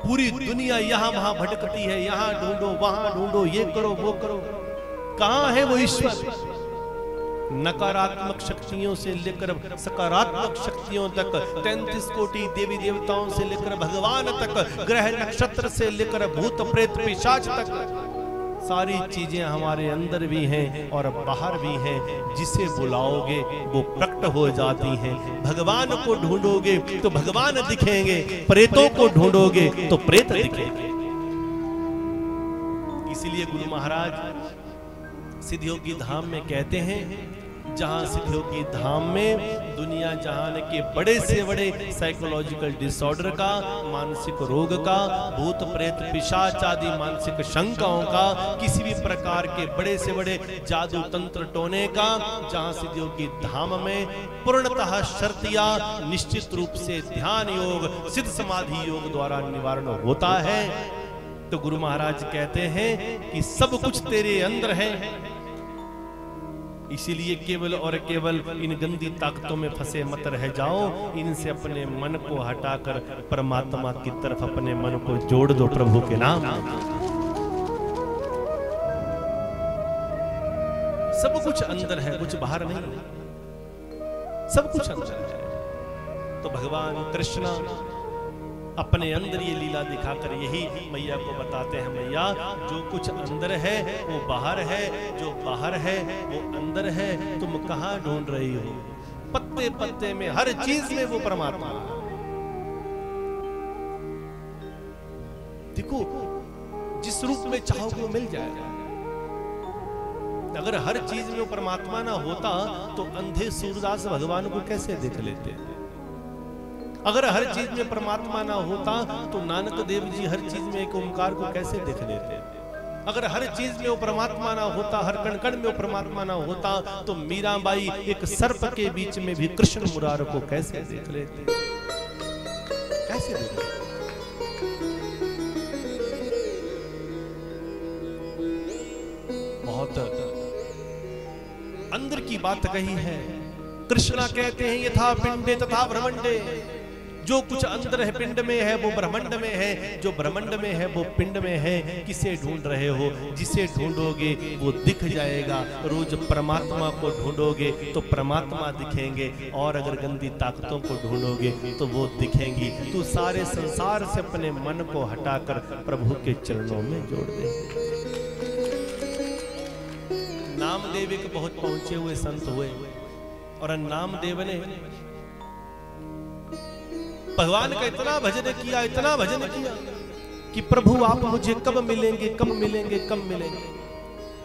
S1: पूरी दुनिया यहाँ वहां भटकती है, यहाँ ढूंढो वहां ढूंढो, ये करो वो करो, कहाँ है वो ईश्वर? नकारात्मक शक्तियों से लेकर सकारात्मक शक्तियों तक, 33 कोटि देवी देवताओं से लेकर भगवान तक, ग्रह नक्षत्र से लेकर भूत प्रेत पिशाच तक, सारी चीजें हमारे अंदर भी हैं और बाहर भी हैं। जिसे बुलाओगे वो प्रकट हो जाती हैं। भगवान को ढूंढोगे तो भगवान दिखेंगे, प्रेतों को ढूंढोगे तो प्रेत दिखेंगे। इसीलिए गुरु महाराज सिद्धियोगी धाम में कहते हैं, जहां सिद्धियोगी धाम में दुनिया जहान के बड़े से बड़े साइकोलॉजिकल डिसऑर्डर का, मानसिक रोग का, भूत प्रेत पिशाच आदि मानसिक शंकाओं का, किसी भी प्रकार के बड़े से बड़े जादू तंत्र टोने का, जहां सिद्धियोगी धाम में पूर्णतः शर्तिया निश्चित रूप से ध्यान योग, सिद्ध समाधि योग द्वारा निवारण होता है। तो गुरु महाराज कहते हैं कि सब कुछ तेरे अंदर है। इसीलिए केवल और केवल इन गंदी ताकतों में फंसे मत रह जाओ, इनसे अपने मन को हटाकर परमात्मा की तरफ अपने मन को जोड़ दो प्रभु के नाम। सब कुछ अंदर है, कुछ बाहर नहीं, सब कुछ अंदर है। तो भगवान कृष्ण अपने अंदर ये लीला दिखाकर यही मैया को बताते हैं, मैया जो कुछ अंदर है वो बाहर है, जो बाहर है वो अंदर है। तुम कहाँ ढूंढ रही हो? पत्ते पत्ते में, हर चीज में वो परमात्मा। देखो, जिस रूप में चाहोगे वो मिल जाएगा। अगर हर चीज में वो परमात्मा ना होता तो अंधे सूरदास भगवान को कैसे देख लेते? अगर हर चीज में परमात्मा ना होता तो नानक देव जी हर चीज में एक ओंकार को कैसे देख लेते? अगर हर चीज में वो परमात्मा ना होता, हर कण कण में वो परमात्मा ना होता, तो मीराबाई एक सर्प के बीच में भी कृष्ण मुरार को कैसे देख लेते? कैसे देख लेते? बहुत अंदर की बात कही है। कृष्णा कहते हैं यथा पिंडे तथा ब्रह्मंडे, जो कुछ अंदर है पिंड में है वो ब्रह्मांड में है, जो ब्रह्मांड में है वो पिंड में है। किसे ढूंढ रहे हो? जिसे ढूंढोगे वो दिख जाएगा। रोज परमात्मा को ढूंढोगे तो परमात्मा दिखेंगे, और अगर गंदी ताकतों को ढूंढोगे तो वो दिखेंगी। तू सारे संसार से अपने मन को हटाकर प्रभु के चरणों में जोड़ दे। नामदेव एक बहुत पहुंचे हुए संत हुए, और नामदेव ने भगवान का इतना भजन किया, इतना भजन किया कि प्रभु आप मुझे कब मिलेंगे, कब मिलेंगे, कब मिलेंगे।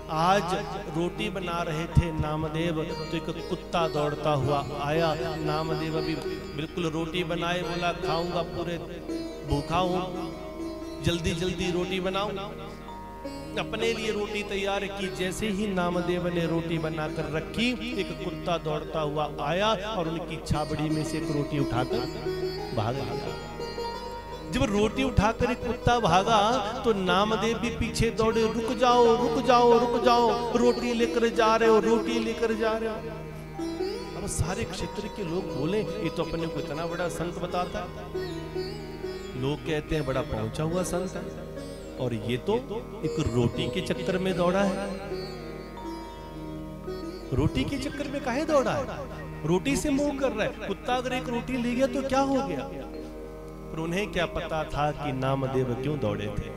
S1: आज रोटी बना रहे थे नामदेव, तो एक कुत्ता दौड़ता हुआ आया। नामदेव अभी बिल्कुल रोटी बनाए, बोला खाऊंगा, पूरे भूखा हूं, जल्दी जल्दी रोटी बनाऊं। अपने लिए रोटी तैयार की। जैसे ही नामदेव ने रोटी बनाकर रखी, एक कुत्ता दौड़ता हुआ आया और उनकी छाबड़ी में से एक रोटी उठाकर भाग गया। जब रोटी उठाकर एक कुत्ता भागा तो नामदेव भी पीछे दौड़े, रुक जाओ रुक जाओ रुक जाओ, रोटी लेकर जा रहे हो, रोटी लेकर जा रहे हो। अब सारे क्षेत्र के लोग बोले ये तो अपने को इतना बड़ा संत बताता है। लोग कहते हैं बड़ा पहुंचा हुआ संत है, और ये तो एक रोटी के चक्कर में दौड़ा है। रोटी के चक्कर में काहे दौड़ा है? रोटी से मोह कर रहा है। कुत्ता अगर एक रोटी ले गया तो क्या हो गया? पर उन्हें क्या पता था कि नामदेव क्यों दौड़े थे।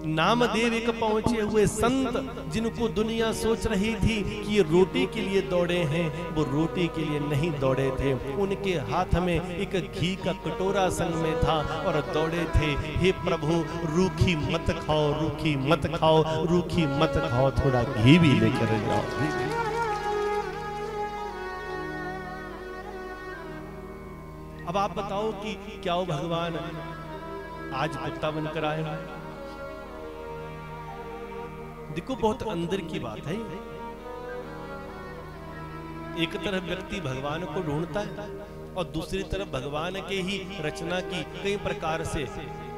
S1: नामदेव एक पहुंचे हुए संत, जिनको दुनिया सोच रही थी कि ये रोटी के लिए दौड़े हैं, वो रोटी के लिए नहीं दौड़े थे। उनके हाथ में एक घी का कटोरा संग में था और दौड़े थे, हे प्रभु रूखी मत खाओ, रूखी मत खाओ, रूखी मत खाओ, थोड़ा घी भी लेकर जाओ। अब आप बताओ कि क्या वो भगवान आज कुत्ता बनकर आए? देखो बहुत अंदर की बात है। एक तरफ व्यक्ति भगवान को ढूंढता है और दूसरी तरफ भगवान के ही रचना की कई प्रकार से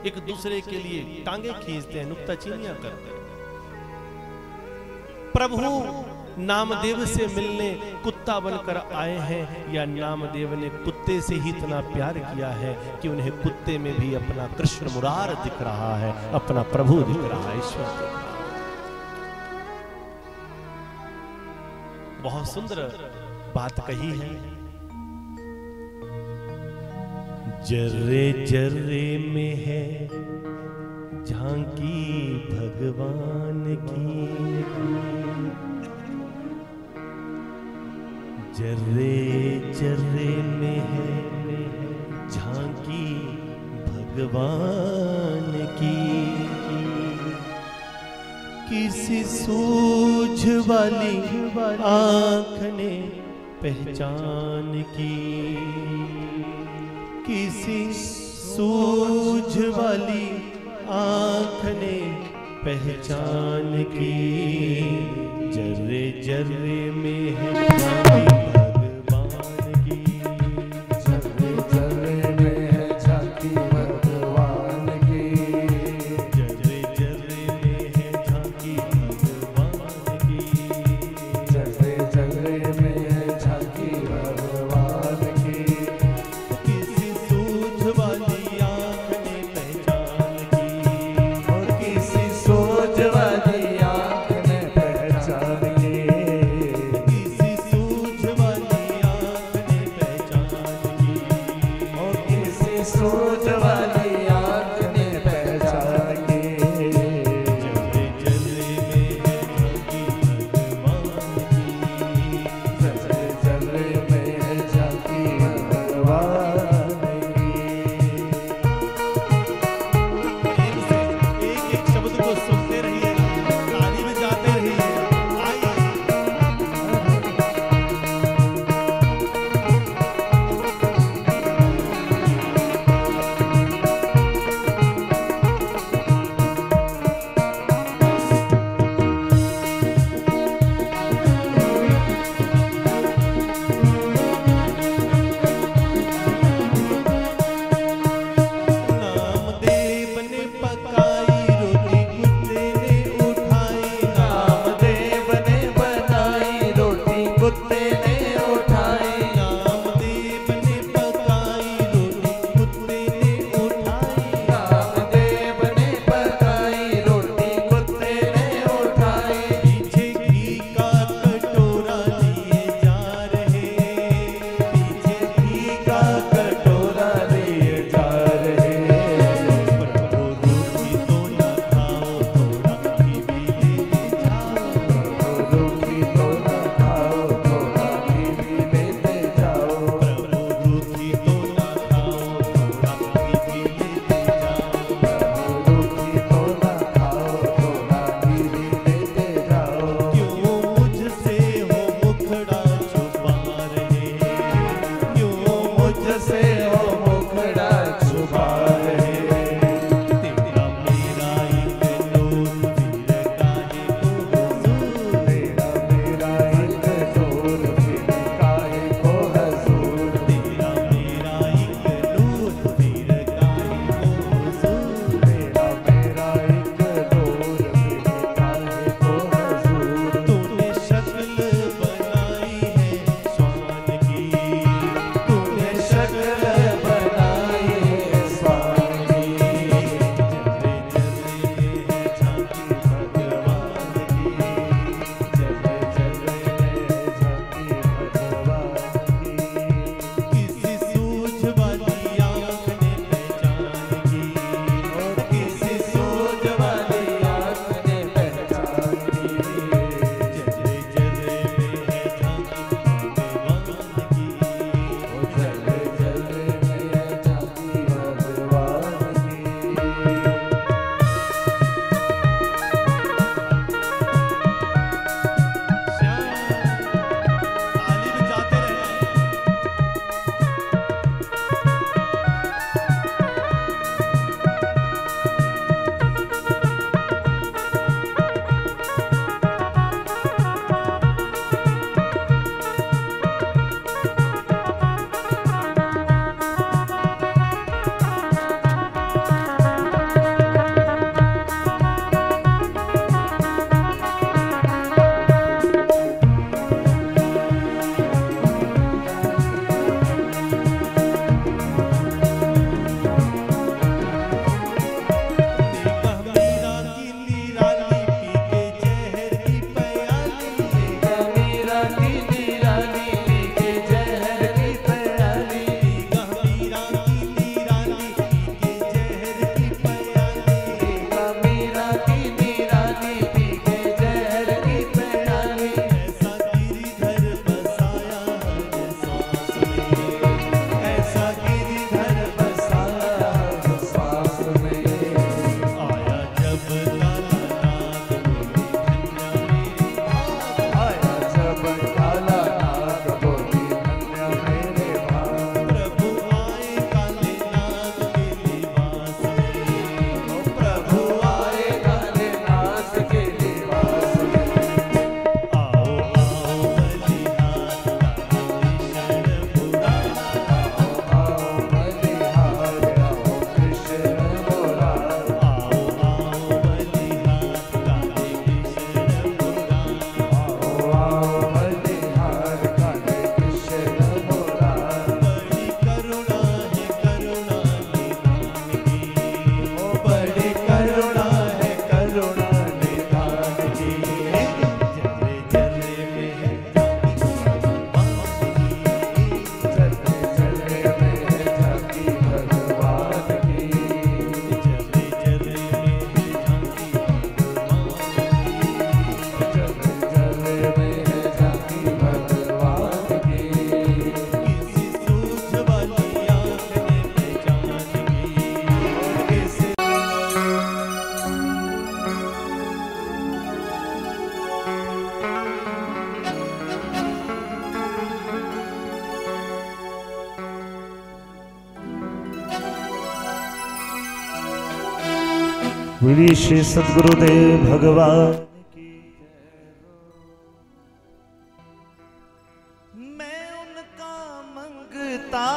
S1: एक दूसरे के लिए टांगे खींचते हैं, नुक्ताचीनियां करते हैं। प्रभु नामदेव से मिलने कुत्ता बनकर आए हैं, या नामदेव ने कुत्ते से ही इतना प्यार किया है कि उन्हें कुत्ते में भी अपना कृष्ण मुरार दिख रहा है, अपना प्रभु दिख रहा है, ईश्वर दिख रहा है। बहुत सुंदर बात कही है। जर्रे जर्रे में है झांकी भगवान की, जर्रे जर्रे में है झांकी भगवान की। किसी सूझ वाली आँख ने पहचान की, किसी सूझ वाली आँख ने पहचान की। जर्रे जर्रे में है भगवान की,
S2: जर्रे जर्रे में है झांकी भगवान की,
S1: जर्रे जर्रे में है झांकी भगवान की,
S2: जर्रे जर्रे में है झांकी भगवान की।
S1: किसी सूझ वाली आँख ने पहचान की,
S2: और किसी सोच वाली आँख ने पहचान की,
S1: किसी सूझ वाली आँख ने पहचान की,
S2: और किसी सोच वाली आँख ने पहचान की।
S1: जर्रे जर्रे में है झांकी भगवान की,
S2: जर्रे जर्रे में है झांकी भगवान की।
S1: एक एक शब्द को सुनते रहिए, ताली में जाते रहिए। आइए
S2: से हो मुखड़ा छुपा रहे।
S1: तेरा मेरा एक नूर फिर काहे को हुजूर,
S2: तेरा मेरा एक नूर फिर काहे को हुजूर,
S1: तेरा मेरा एक नूर फिर काहे को हुजूर,
S2: तेरा मेरा एक नूर फिर काहे को हुजूर।
S1: तूने शक्ल बनाई है स्वान की,
S2: तूने शक्ल बनाई है स्वामी,
S1: जर्रे जर्रे में है झांकी भगवान की,
S2: चले चले झांकी भगवान की।
S1: किसी सूझ वाली आँख ने पहचान की,
S2: और किसी सूझ वाली आँख ने पहचान की।
S1: जर्रे जर्रे में है झांकी भगवान की।
S2: ओ चले चले में झांकी भगवान की।
S1: ताली बजाते रहे। देखा मीरा की निराली पी के जहर की प्याली,
S2: मीरा की निराली पी के जहर की प्याली।
S1: देखा मीरा की निराली पी के जहर की प्याली।
S2: मीरा की निराली पी के जहर की प्याली।
S1: ऐसा गिरिधर बसाया हर सांस में,
S2: ऐसा गिरिधर बसाया है श्वास में।
S1: आया जब काला नाग बोली धन्य मेरी भाग,
S2: आया जब काला नाग बोली धन्य मेरे भाग।
S1: प्रभु आए काले नाग के लिबास में,
S2: प्रभु आए काले नाग के लिबास में।
S1: आओ आओ बलिहार काले कृष्ण मुरारी,
S2: आओ बलिहार आओ कृष्ण मुरारी।
S1: आओ आओ बलिहार काले कृष्ण मुरारी।
S2: आओ बलिहार काले कृष्ण मुरारी।
S1: बड़ी करुणा है करुणा निधान की,
S2: ओ बड़ी करुणा है करुणा निधान की।
S1: जर्रे जर्रे में है झांकी भगवान की,
S2: चले चले में झांकी भगवान की।
S1: जर्रे जर्रे में है झांकी भगवान की।
S2: चले चले में झांकी भगवान की।
S1: किसी सूझ वाली आँख ने पहचान की,
S2: किसी
S4: बोलिए श्री सद्गुरुदेव भगवान की।
S1: मैं उनका मंगता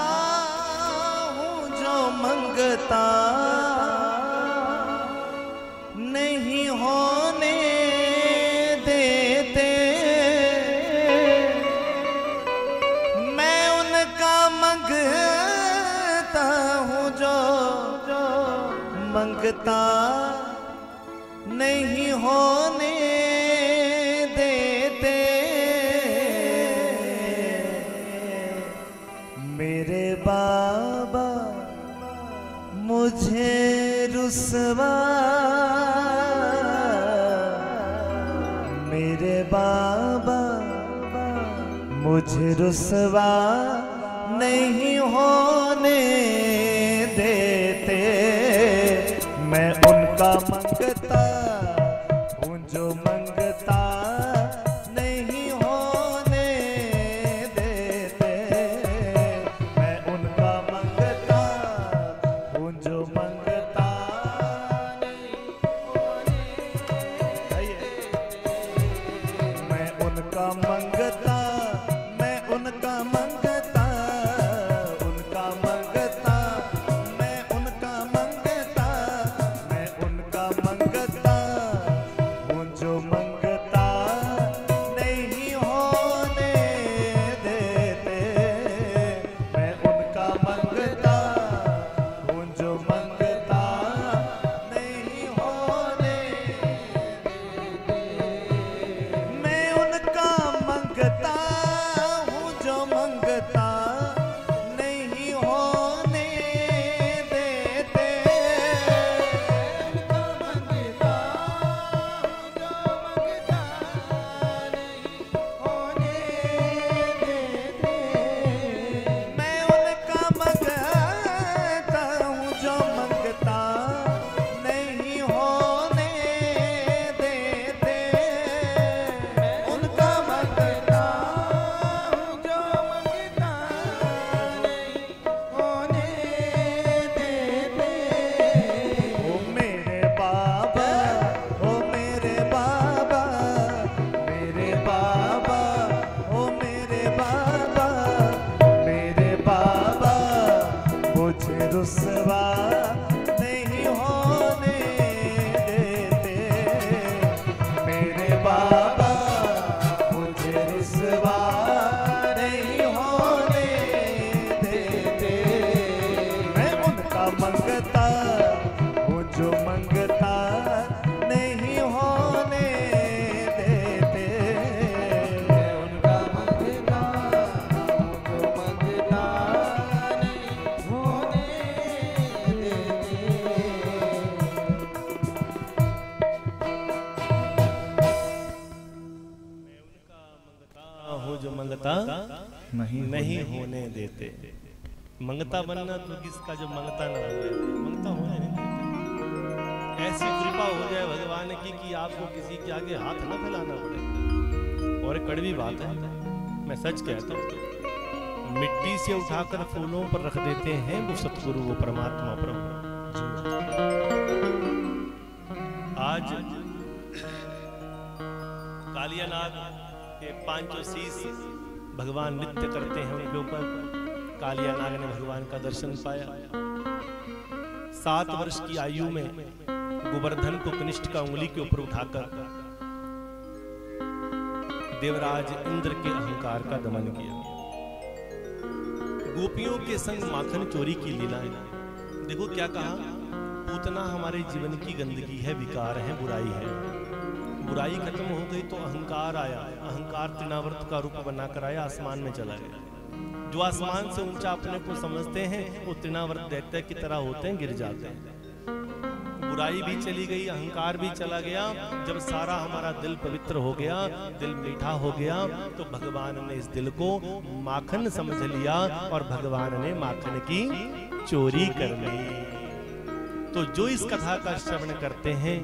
S1: हूँ जो मंगता नहीं होने देते। मैं उनका मंगता हूँ जो मंगता नहीं होने देते। मेरे बाबा मुझे रुसवा, मेरे बाबा मुझे रुसवा नहीं होने देते। मैं उनका मंगता हूँ जो मंगता नहीं होने देते। मैं उनका
S4: मंगता वो जो मंगता नहीं होने देते।
S2: उनका मंगता वो जो मंगता नहीं होने देते।
S1: हो जो मंगता नहीं होने देते। मंगता बनना तो किसका जो मंगता न बन रहे थे, मंगता होने नहीं देते। ऐसी कृपा हो जाए भगवान की कि आपको किसी के आगे हाथ न फैलाना पड़े। और एक कड़वी बात है, मैं सच कहता हूँ, मिट्टी से उठाकर फूलों पर रख देते हैं वो सतगुरु, वो परमात्मा प्रभु। आज कालियानाग के पांचों शीश भगवान नृत्य करते हैं उनके ऊपर। कालियानाग ने भगवान का दर्शन पाया। 7 वर्ष की आयु में गोवर्धन को कनिष्ठ का उंगली के ऊपर उठाकर देवराज इंद्र के अहंकार का दमन किया। गोपियों के संग माखन चोरी की लीलाएं। देखो क्या कहा, पूतना हमारे जीवन की गंदगी है, विकार है, बुराई है। बुराई खत्म हो गई तो अहंकार आया। अहंकार तृणावर्त का रूप बनाकर आया, आसमान में चला गया। जो आसमान से ऊंचा अपने को समझते हैं वो तृणावर्त दैत्य की तरह होते हैं, गिर जाते हैं। बुराई भी चली गई, अहंकार भी चला गया। जब सारा हमारा दिल पवित्र हो गया, दिल मीठा हो गया, तो भगवान ने इस दिल को माखन समझ लिया और भगवान ने माखन की चोरी कर ली। तो जो इस कथा का श्रवण करते हैं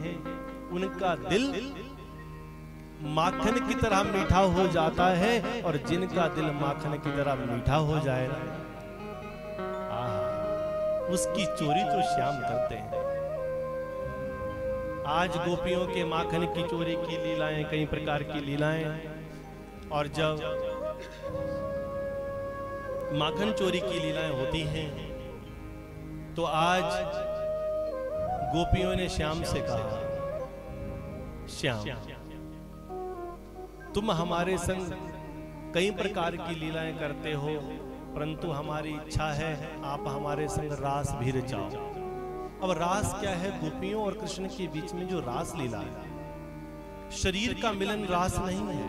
S1: उनका दिल माखन की तरह मीठा हो जाता है, और जिनका दिल माखन की तरह मीठा हो जाए ना, उसकी चोरी तो श्याम करते हैं। आज गोपियों के माखन की चोरी की लीलाएं, कई प्रकार की लीलाएं। और जब माखन चोरी की लीलाएं होती हैं तो आज गोपियों ने श्याम से कहा, श्याम तुम हमारे संग कई प्रकार की लीलाएं करते हो, परंतु हमारी इच्छा है आप हमारे संग रास भी रचाओ। अब रास क्या है? गोपियों और कृष्ण के बीच में जो रास लीला है, शरीर का मिलन रास नहीं है,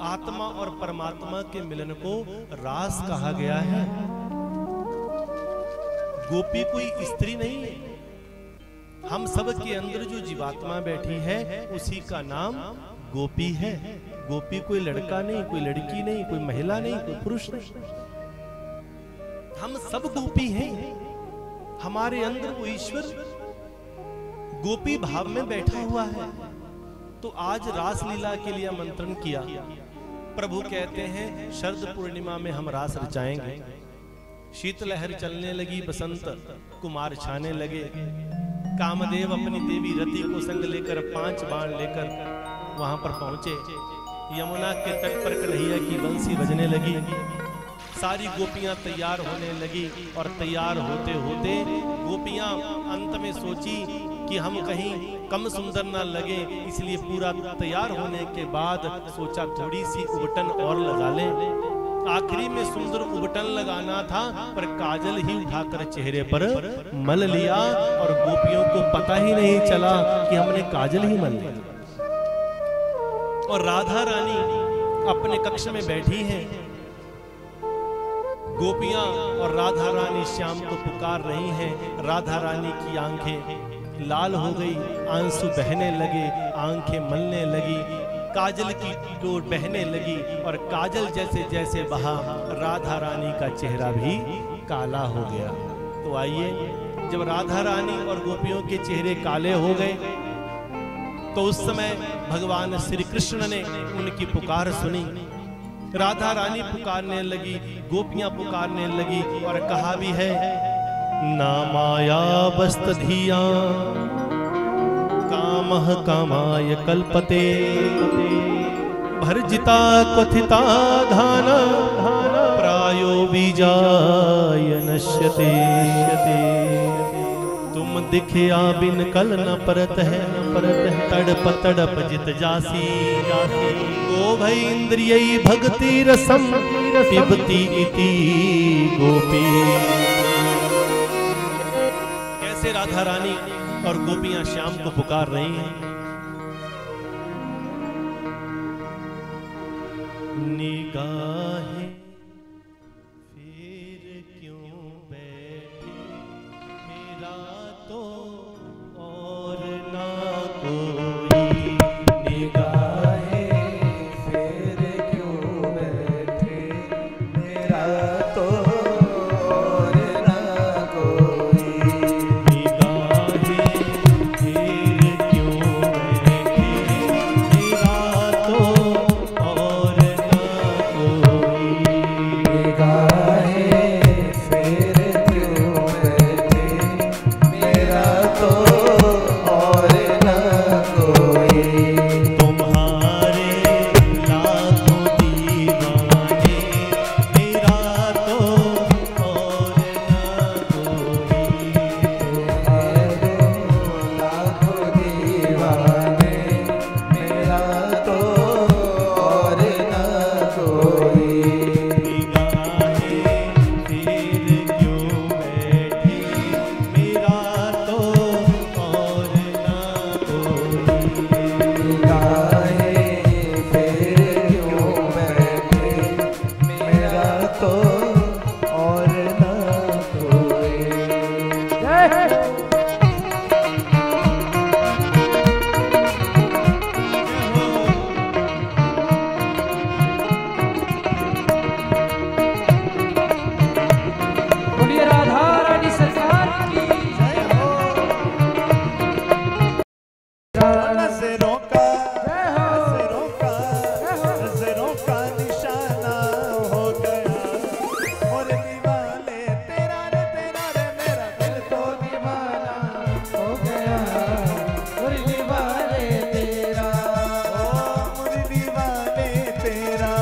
S1: आत्मा और परमात्मा के मिलन को रास कहा गया है। गोपी कोई स्त्री नहीं है, हम सब के अंदर जो जीवात्मा बैठी है उसी का नाम गोपी है। गोपी कोई लड़का नहीं, कोई लड़की नहीं, कोई महिला नहीं, कोई पुरुष नहीं, हम सब गोपी हैं। हमारे अंदर वो ईश्वर गोपी भाव में बैठा हुआ है। तो आज रास लीला के लिए आमंत्रण किया। प्रभु कहते हैं शरद पूर्णिमा में हम रास रचाएंगे। शीतलहर चलने लगी, बसंत कुमार छाने लगे। कामदेव अपनी देवी रति को संग लेकर 5 बाण लेकर वहां पर पहुंचे। यमुना के तट पर कन्हैया की बंसी बजने लगी। सारी गोपियां तैयार होने लगी और तैयार होते होते गोपियां अंत में सोची कि हम कहीं कम सुंदर ना लगे, इसलिए पूरा तैयार होने के बाद सोचा थोड़ी सी उबटन और लगा लें। आखिरी में सुंदर उबटन लगाना था, पर काजल ही उठाकर चेहरे पर मल लिया और गोपियों को पता ही नहीं चला कि हमने काजल ही मल लिया। और राधा रानी अपने कक्ष में बैठी हैं। गोपियां और राधा रानी श्याम को पुकार रही हैं। राधा रानी की आंखें लाल हो गई, आंसू बहने लगे, आंखें मलने लगी, काजल की डोर बहने लगी और काजल जैसे जैसे बहा राधा रानी का चेहरा भी काला हो गया। तो आइए, जब राधा रानी और गोपियों के चेहरे काले हो गए तो उस समय भगवान श्री कृष्ण ने उनकी पुकार सुनी। राधा रानी पुकारने लगी, गोपियां पुकारने लगी और कहा भी है, ना माया बस्त धिया कामः कामाय कल्पते भर्जिता क्वथिता धाना प्रायो बीजाय नश्यते। तुम दिखया बिन कल न परत है, तड़प तड़प जित जासी। गो भई इंद्रिय भक्ति रसम पिबती इति गोपी। ऐसे राधा रानी और गोपियां श्याम को पुकार रही हैं। निगाहें फिर क्यों बैठे, मेरा तो और ना कोई।
S2: निगाहें फिर क्यों बैठे, मेरा तो और ना कोई।
S1: निगाहें फिर क्यों बैठे, मेरा तो और ना कोई।
S2: निगाहें फिर क्यों बैठे, मेरा तो और ना कोई।
S1: तुम्हारे लाखों दीवाने, मेरा तो और ना कोई।
S2: लाखों दीवाने, मेरा तो और ना कोई।
S1: निगाहें फिर क्यों बैठे, मेरा तो और ना कोई।
S2: निगाहें फिर क्यों बैठे, मेरा तो और ना कोई।
S5: बोलिए राधा रानी सरकार की जय हो।
S4: नजरों का नजरों का निशाना हो गया, और दीवाने तेरा रे मेरा दिल तो
S2: दीवाना हो गया, मुरली वाले तेरा,
S4: मुझे दीवाने तेरा,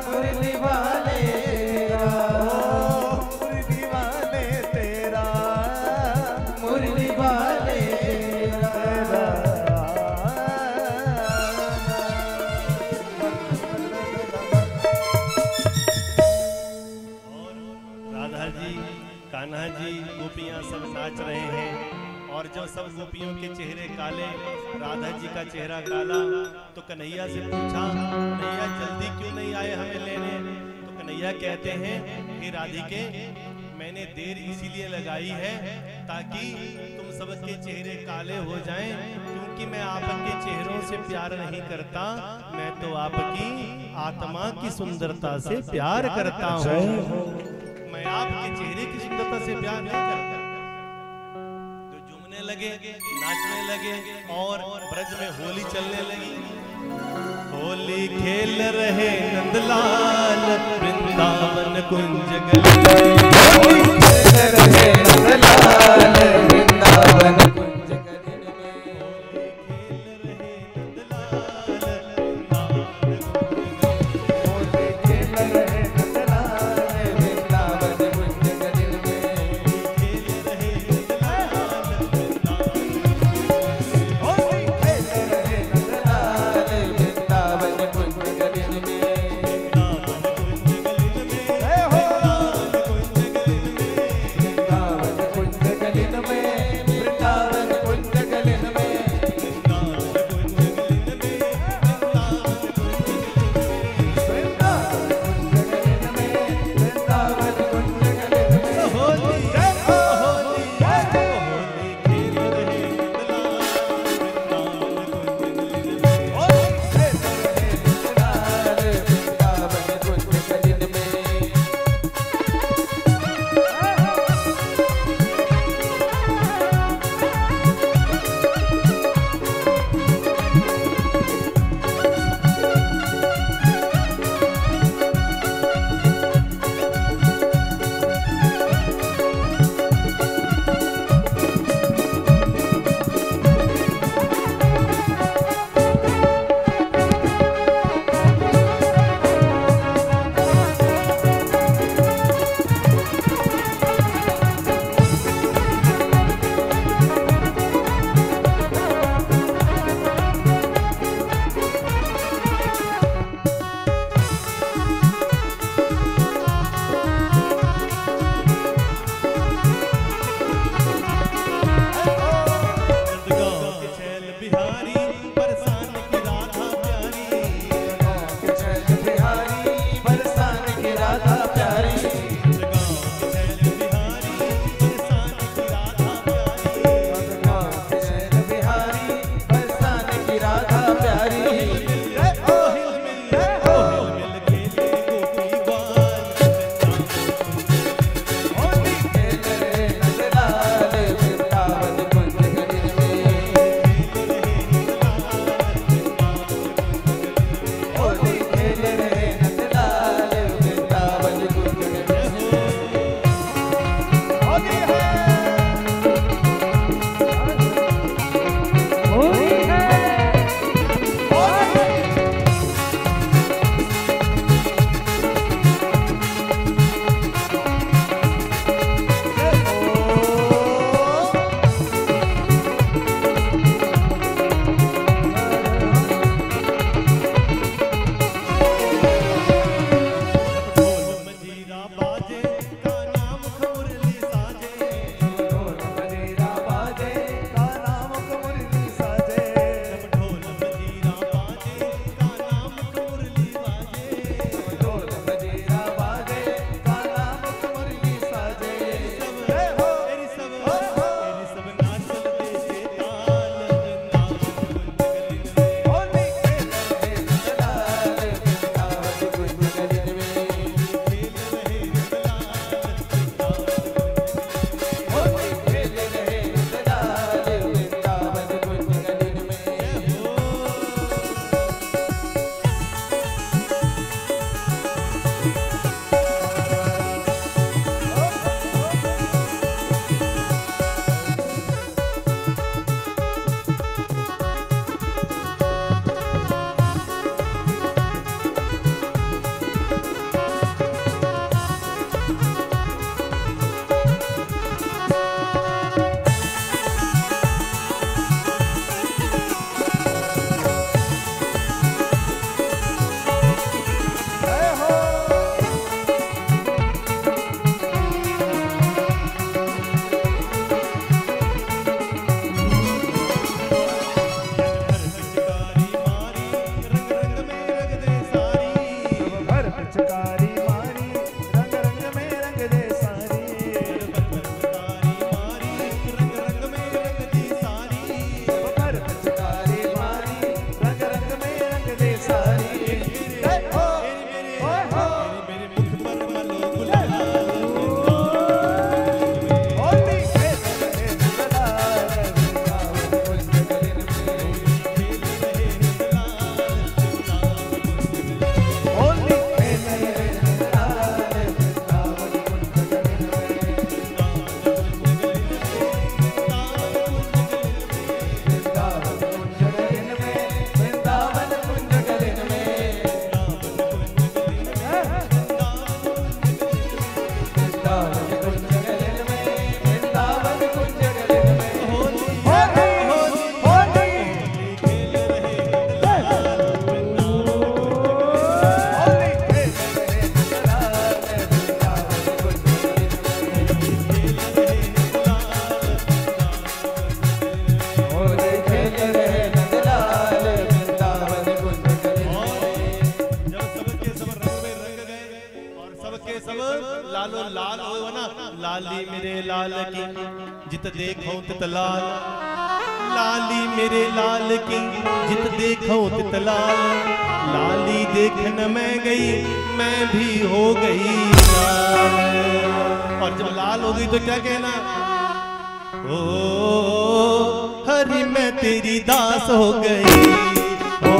S2: मुरली वाले तेरा,
S4: मुझे दीवाने तेरा,
S2: मुरली वाले तेरा।
S1: राधा जी, कान्हा जी, गोपियां सब नाच रहे हैं। और जब सब गोपियों के चेहरे काले, राधा जी का चेहरा काला, तो कन्हैया से पूछा, कन्हैया जल्दी क्यों नहीं आए हमें लेने? तो कन्हैया कहते हैं, हे राधिके, मैंने देर इसीलिए लगाई है ताकि तुम सबके चेहरे काले हो जाएं, क्योंकि मैं आपके चेहरों से प्यार नहीं करता, मैं तो आपकी आत्मा की सुंदरता से प्यार करता हूँ। मैं आपके चेहरे की सुंदरता से प्यार नहीं करता। जो झूमने लगे, नाचने लगे, और ब्रज में होली चलने लगी। होली खेल रहे नंदलाल, वृंदावन कुंज गली।
S2: रहे नंदलाल, वृंदावन कुंज गली में।
S1: होली खेल रहे नंदलाल,
S2: वृंदावन कुंज गली में।
S1: खेल रहे नंदलाल,
S2: होली खेल रहे नंदलाल, वृंदावन कुंज गली में।
S1: वृंदावन कुंज गली में, वृंदावन कुंज
S2: वृंदावन कुंज गगन में, वृंदावन कुंज गगन में
S1: होली
S2: होली होली
S1: खेल रहे नंदलाल
S2: होली खेल रहे नंदलाल वृंदावन कुंज गगन में, होली खेल रहे नंदलाल वृंदावन कुंज गगन में।
S1: जब सबके सब रंग में रंग गए और सबके सब लालो लाल हो ना, लाली मेरे लाल की जित देखो तित लाल, लाली मेरे लाल की जित देखो तित लाल, लाली देखन मैं गई मैं भी हो गई लाल। और जब लाल हो गई तो क्या कहना, ओ हरि मैं तेरी दास हो गई,
S4: ओ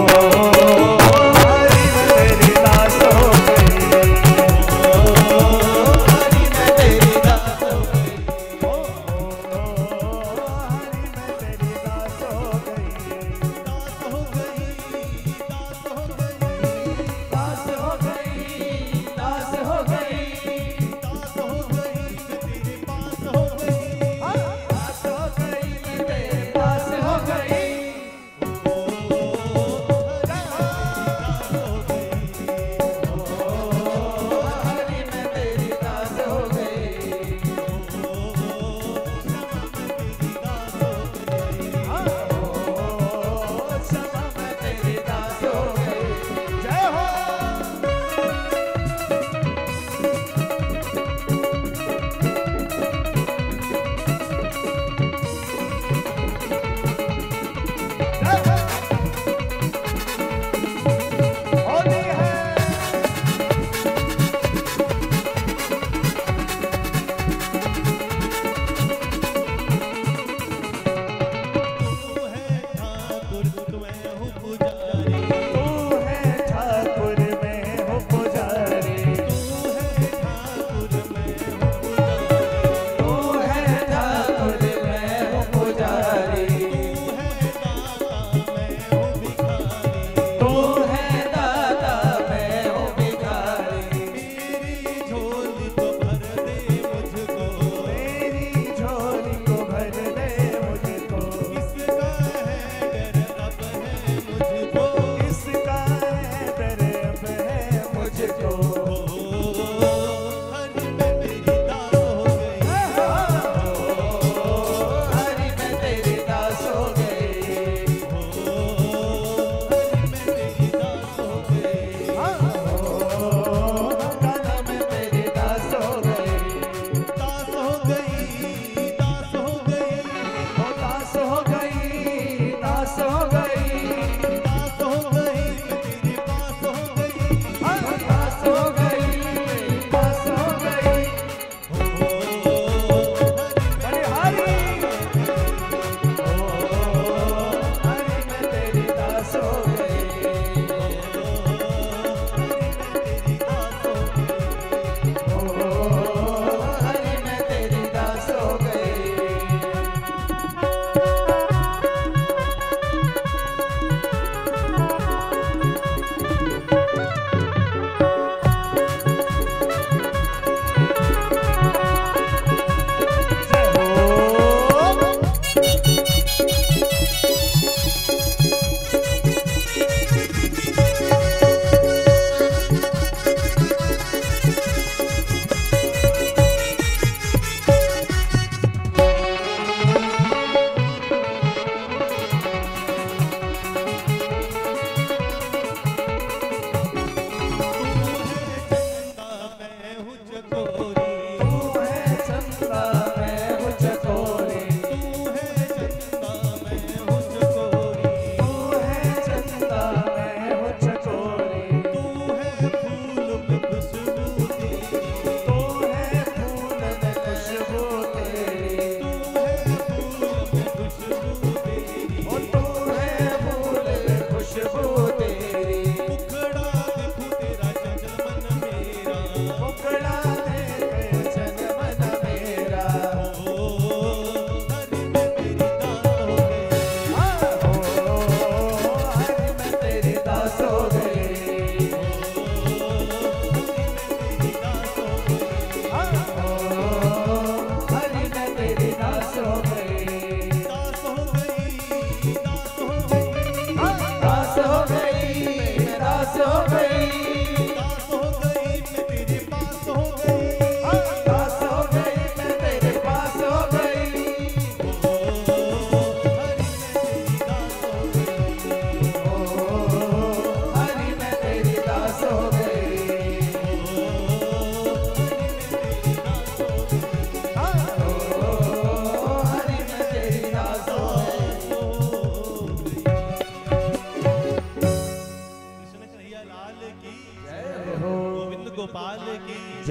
S4: हरि मैं तेरी दास हो गई,
S2: हरि मैं तेरी दास हो गई,
S4: ओ हरि मैं तेरी दास हो गई,
S1: दास हो गई, दास हो गई,
S2: दास हो गई, दास हो गई,
S1: दास हो गई, तेरे पास हो गई,
S2: दास हो गई, तेरे पास हो गई।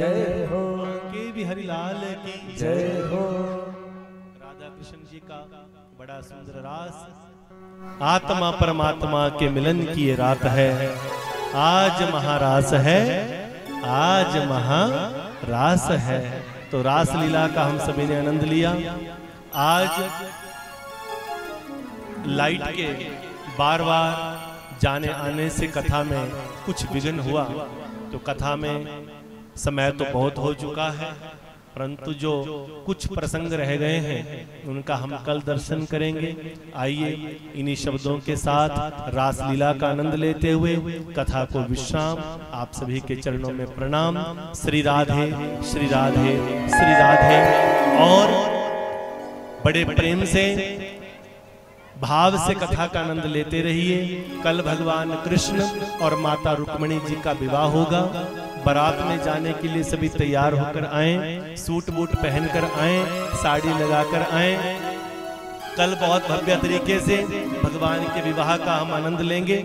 S2: जय हो,
S1: के बिहारी लाल की
S2: जय हो।
S1: राधा कृष्ण जी का बड़ा सुंदर रास, आत्मा परमात्मा के मिलन की ये रात है। आज महारास है, आज महारास है। तो रास लीला का हम सभी ने आनंद लिया। आज लाइट के बार बार जाने आने से कथा में कुछ विघ्न हुआ, तो कथा में समय तो बहुत हो चुका है, परंतु जो कुछ प्रसंग रह गए हैं उनका हम कल दर्शन करेंगे। आइए इन्हीं शब्दों के साथ रास लीला का आनंद लेते हुए कथा को विश्राम। आप सभी के चरणों में प्रणाम। श्री राधे श्री राधे श्री राधे। और बड़े प्रेम से भाव से कथा का आनंद लेते रहिए। कल भगवान कृष्ण और माता रुक्मिणी जी का विवाह होगा। बारात में जाने के लिए सभी तैयार होकर आए, सूट बूट पहनकर आए, साड़ी लगाकर आए। कल बहुत भव्य तरीके से भगवान के विवाह का हम आनंद लेंगे।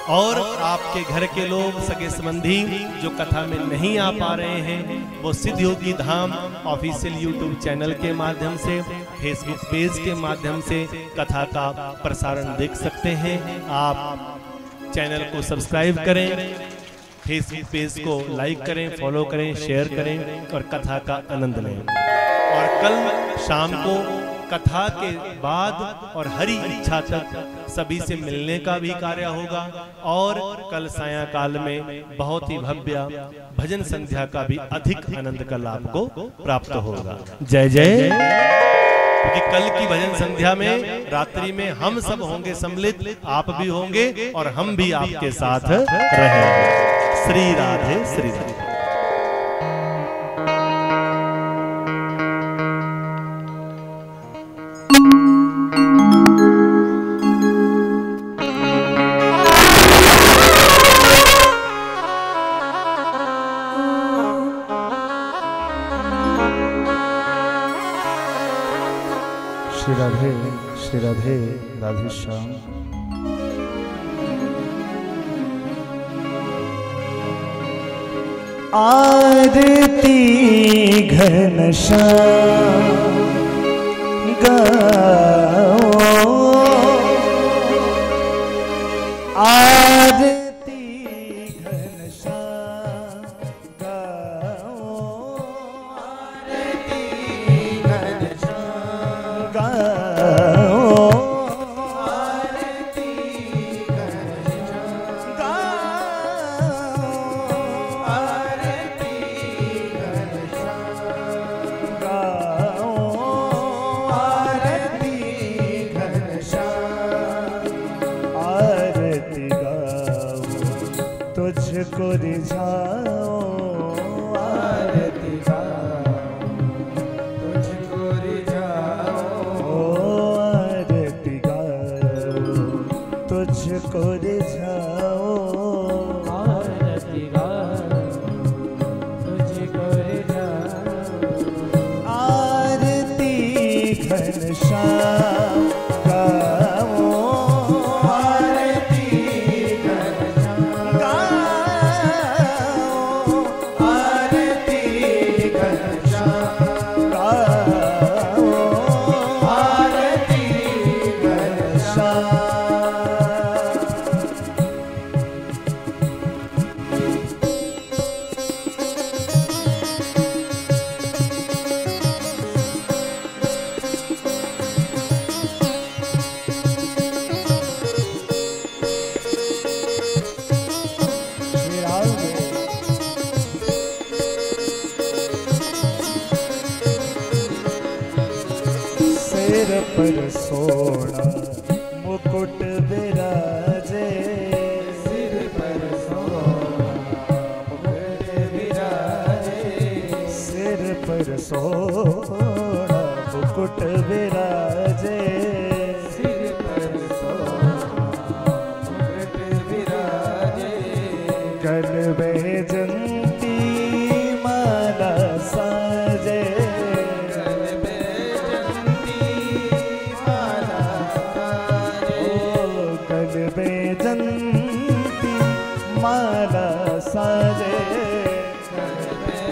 S1: और आपके घर के लोग, सगे संबंधी जो कथा में नहीं आ पा रहे हैं, वो सिद्ध योगी धाम ऑफिशियल यूट्यूब चैनल के माध्यम से, फेसबुक पेज के माध्यम से कथा का प्रसारण देख सकते हैं। आप चैनल को सब्सक्राइब करें, फेसबुक पेज को लाइक करें, फॉलो करें, शेयर करें और कथा का आनंद लें। और कल शाम को कथा के बाद और हरी इच्छा तक सभी से मिलने का भी कार्य होगा। और कल सायंकाल में बहुत ही भव्य भजन संध्या का भी अधिक आनंद कल आपको प्राप्त होगा। जय जय। क्योंकि कल की भजन संध्या में रात्रि में हम सब होंगे सम्मिलित, आप भी होंगे और हम भी आपके साथ रहेंगे। श्री राधे श्री राधे।
S2: श्री राधे राधे श्याम। आरती घनश्याम गाओ, आरती घनश्याम गाओ, आरती घनश्याम गाओ, आरती घनश्याम गाओ, आरती घनश्याम गाओ, आरती घनश्याम, आरती गाओ तुझको रिझाओ, आरती गाओ तुझको रिझाओ, आरती गाओ तुझको रिझाओ, आरती गाओ तुझको रिझाओ, आरती घनश्याम गाओ, आरती घनश्याम गाओ, आरती घनश्याम गाओ, आरती घनश्याम। श्री राम सिर पर सोना मुकुट विराजे, सिर पर सोना मुकुट विराजे, सिर पर सोना मुकुट विराजे, सिर पर सोना मुकुट विराजे, गल में जंती माला साजे, गल में जंती माला साजे, गल में जंती माला साजे, गल में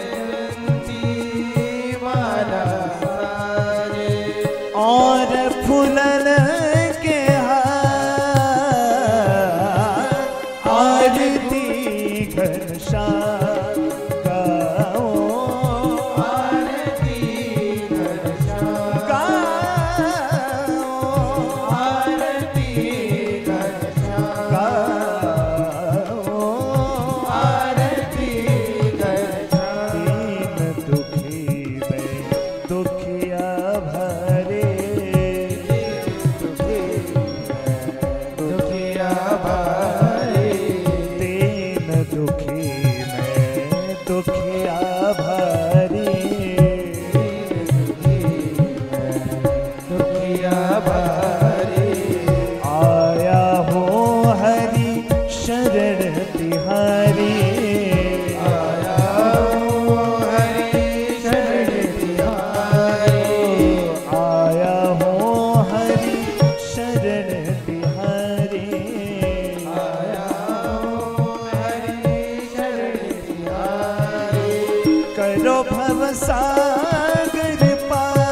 S4: सागर पार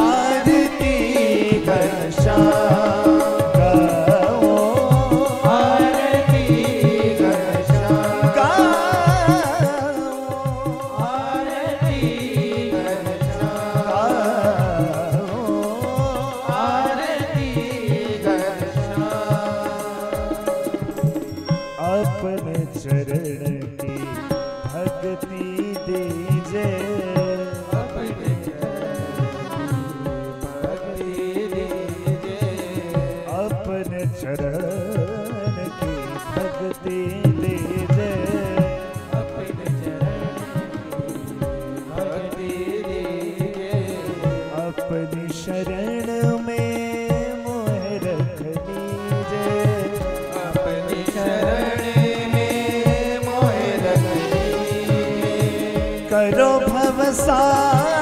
S4: आरती घनश्याम गाओ आरती घनश्याम गाओ आरती घनश्याम गाओ आरती घनश्याम अपने चरण की भक्ति दीजे अपने चरण की भक्ति दीजे अपने अपनी शरण में मोह रख लीजे अपनी शरण में मोह रख लीजे करो भवसार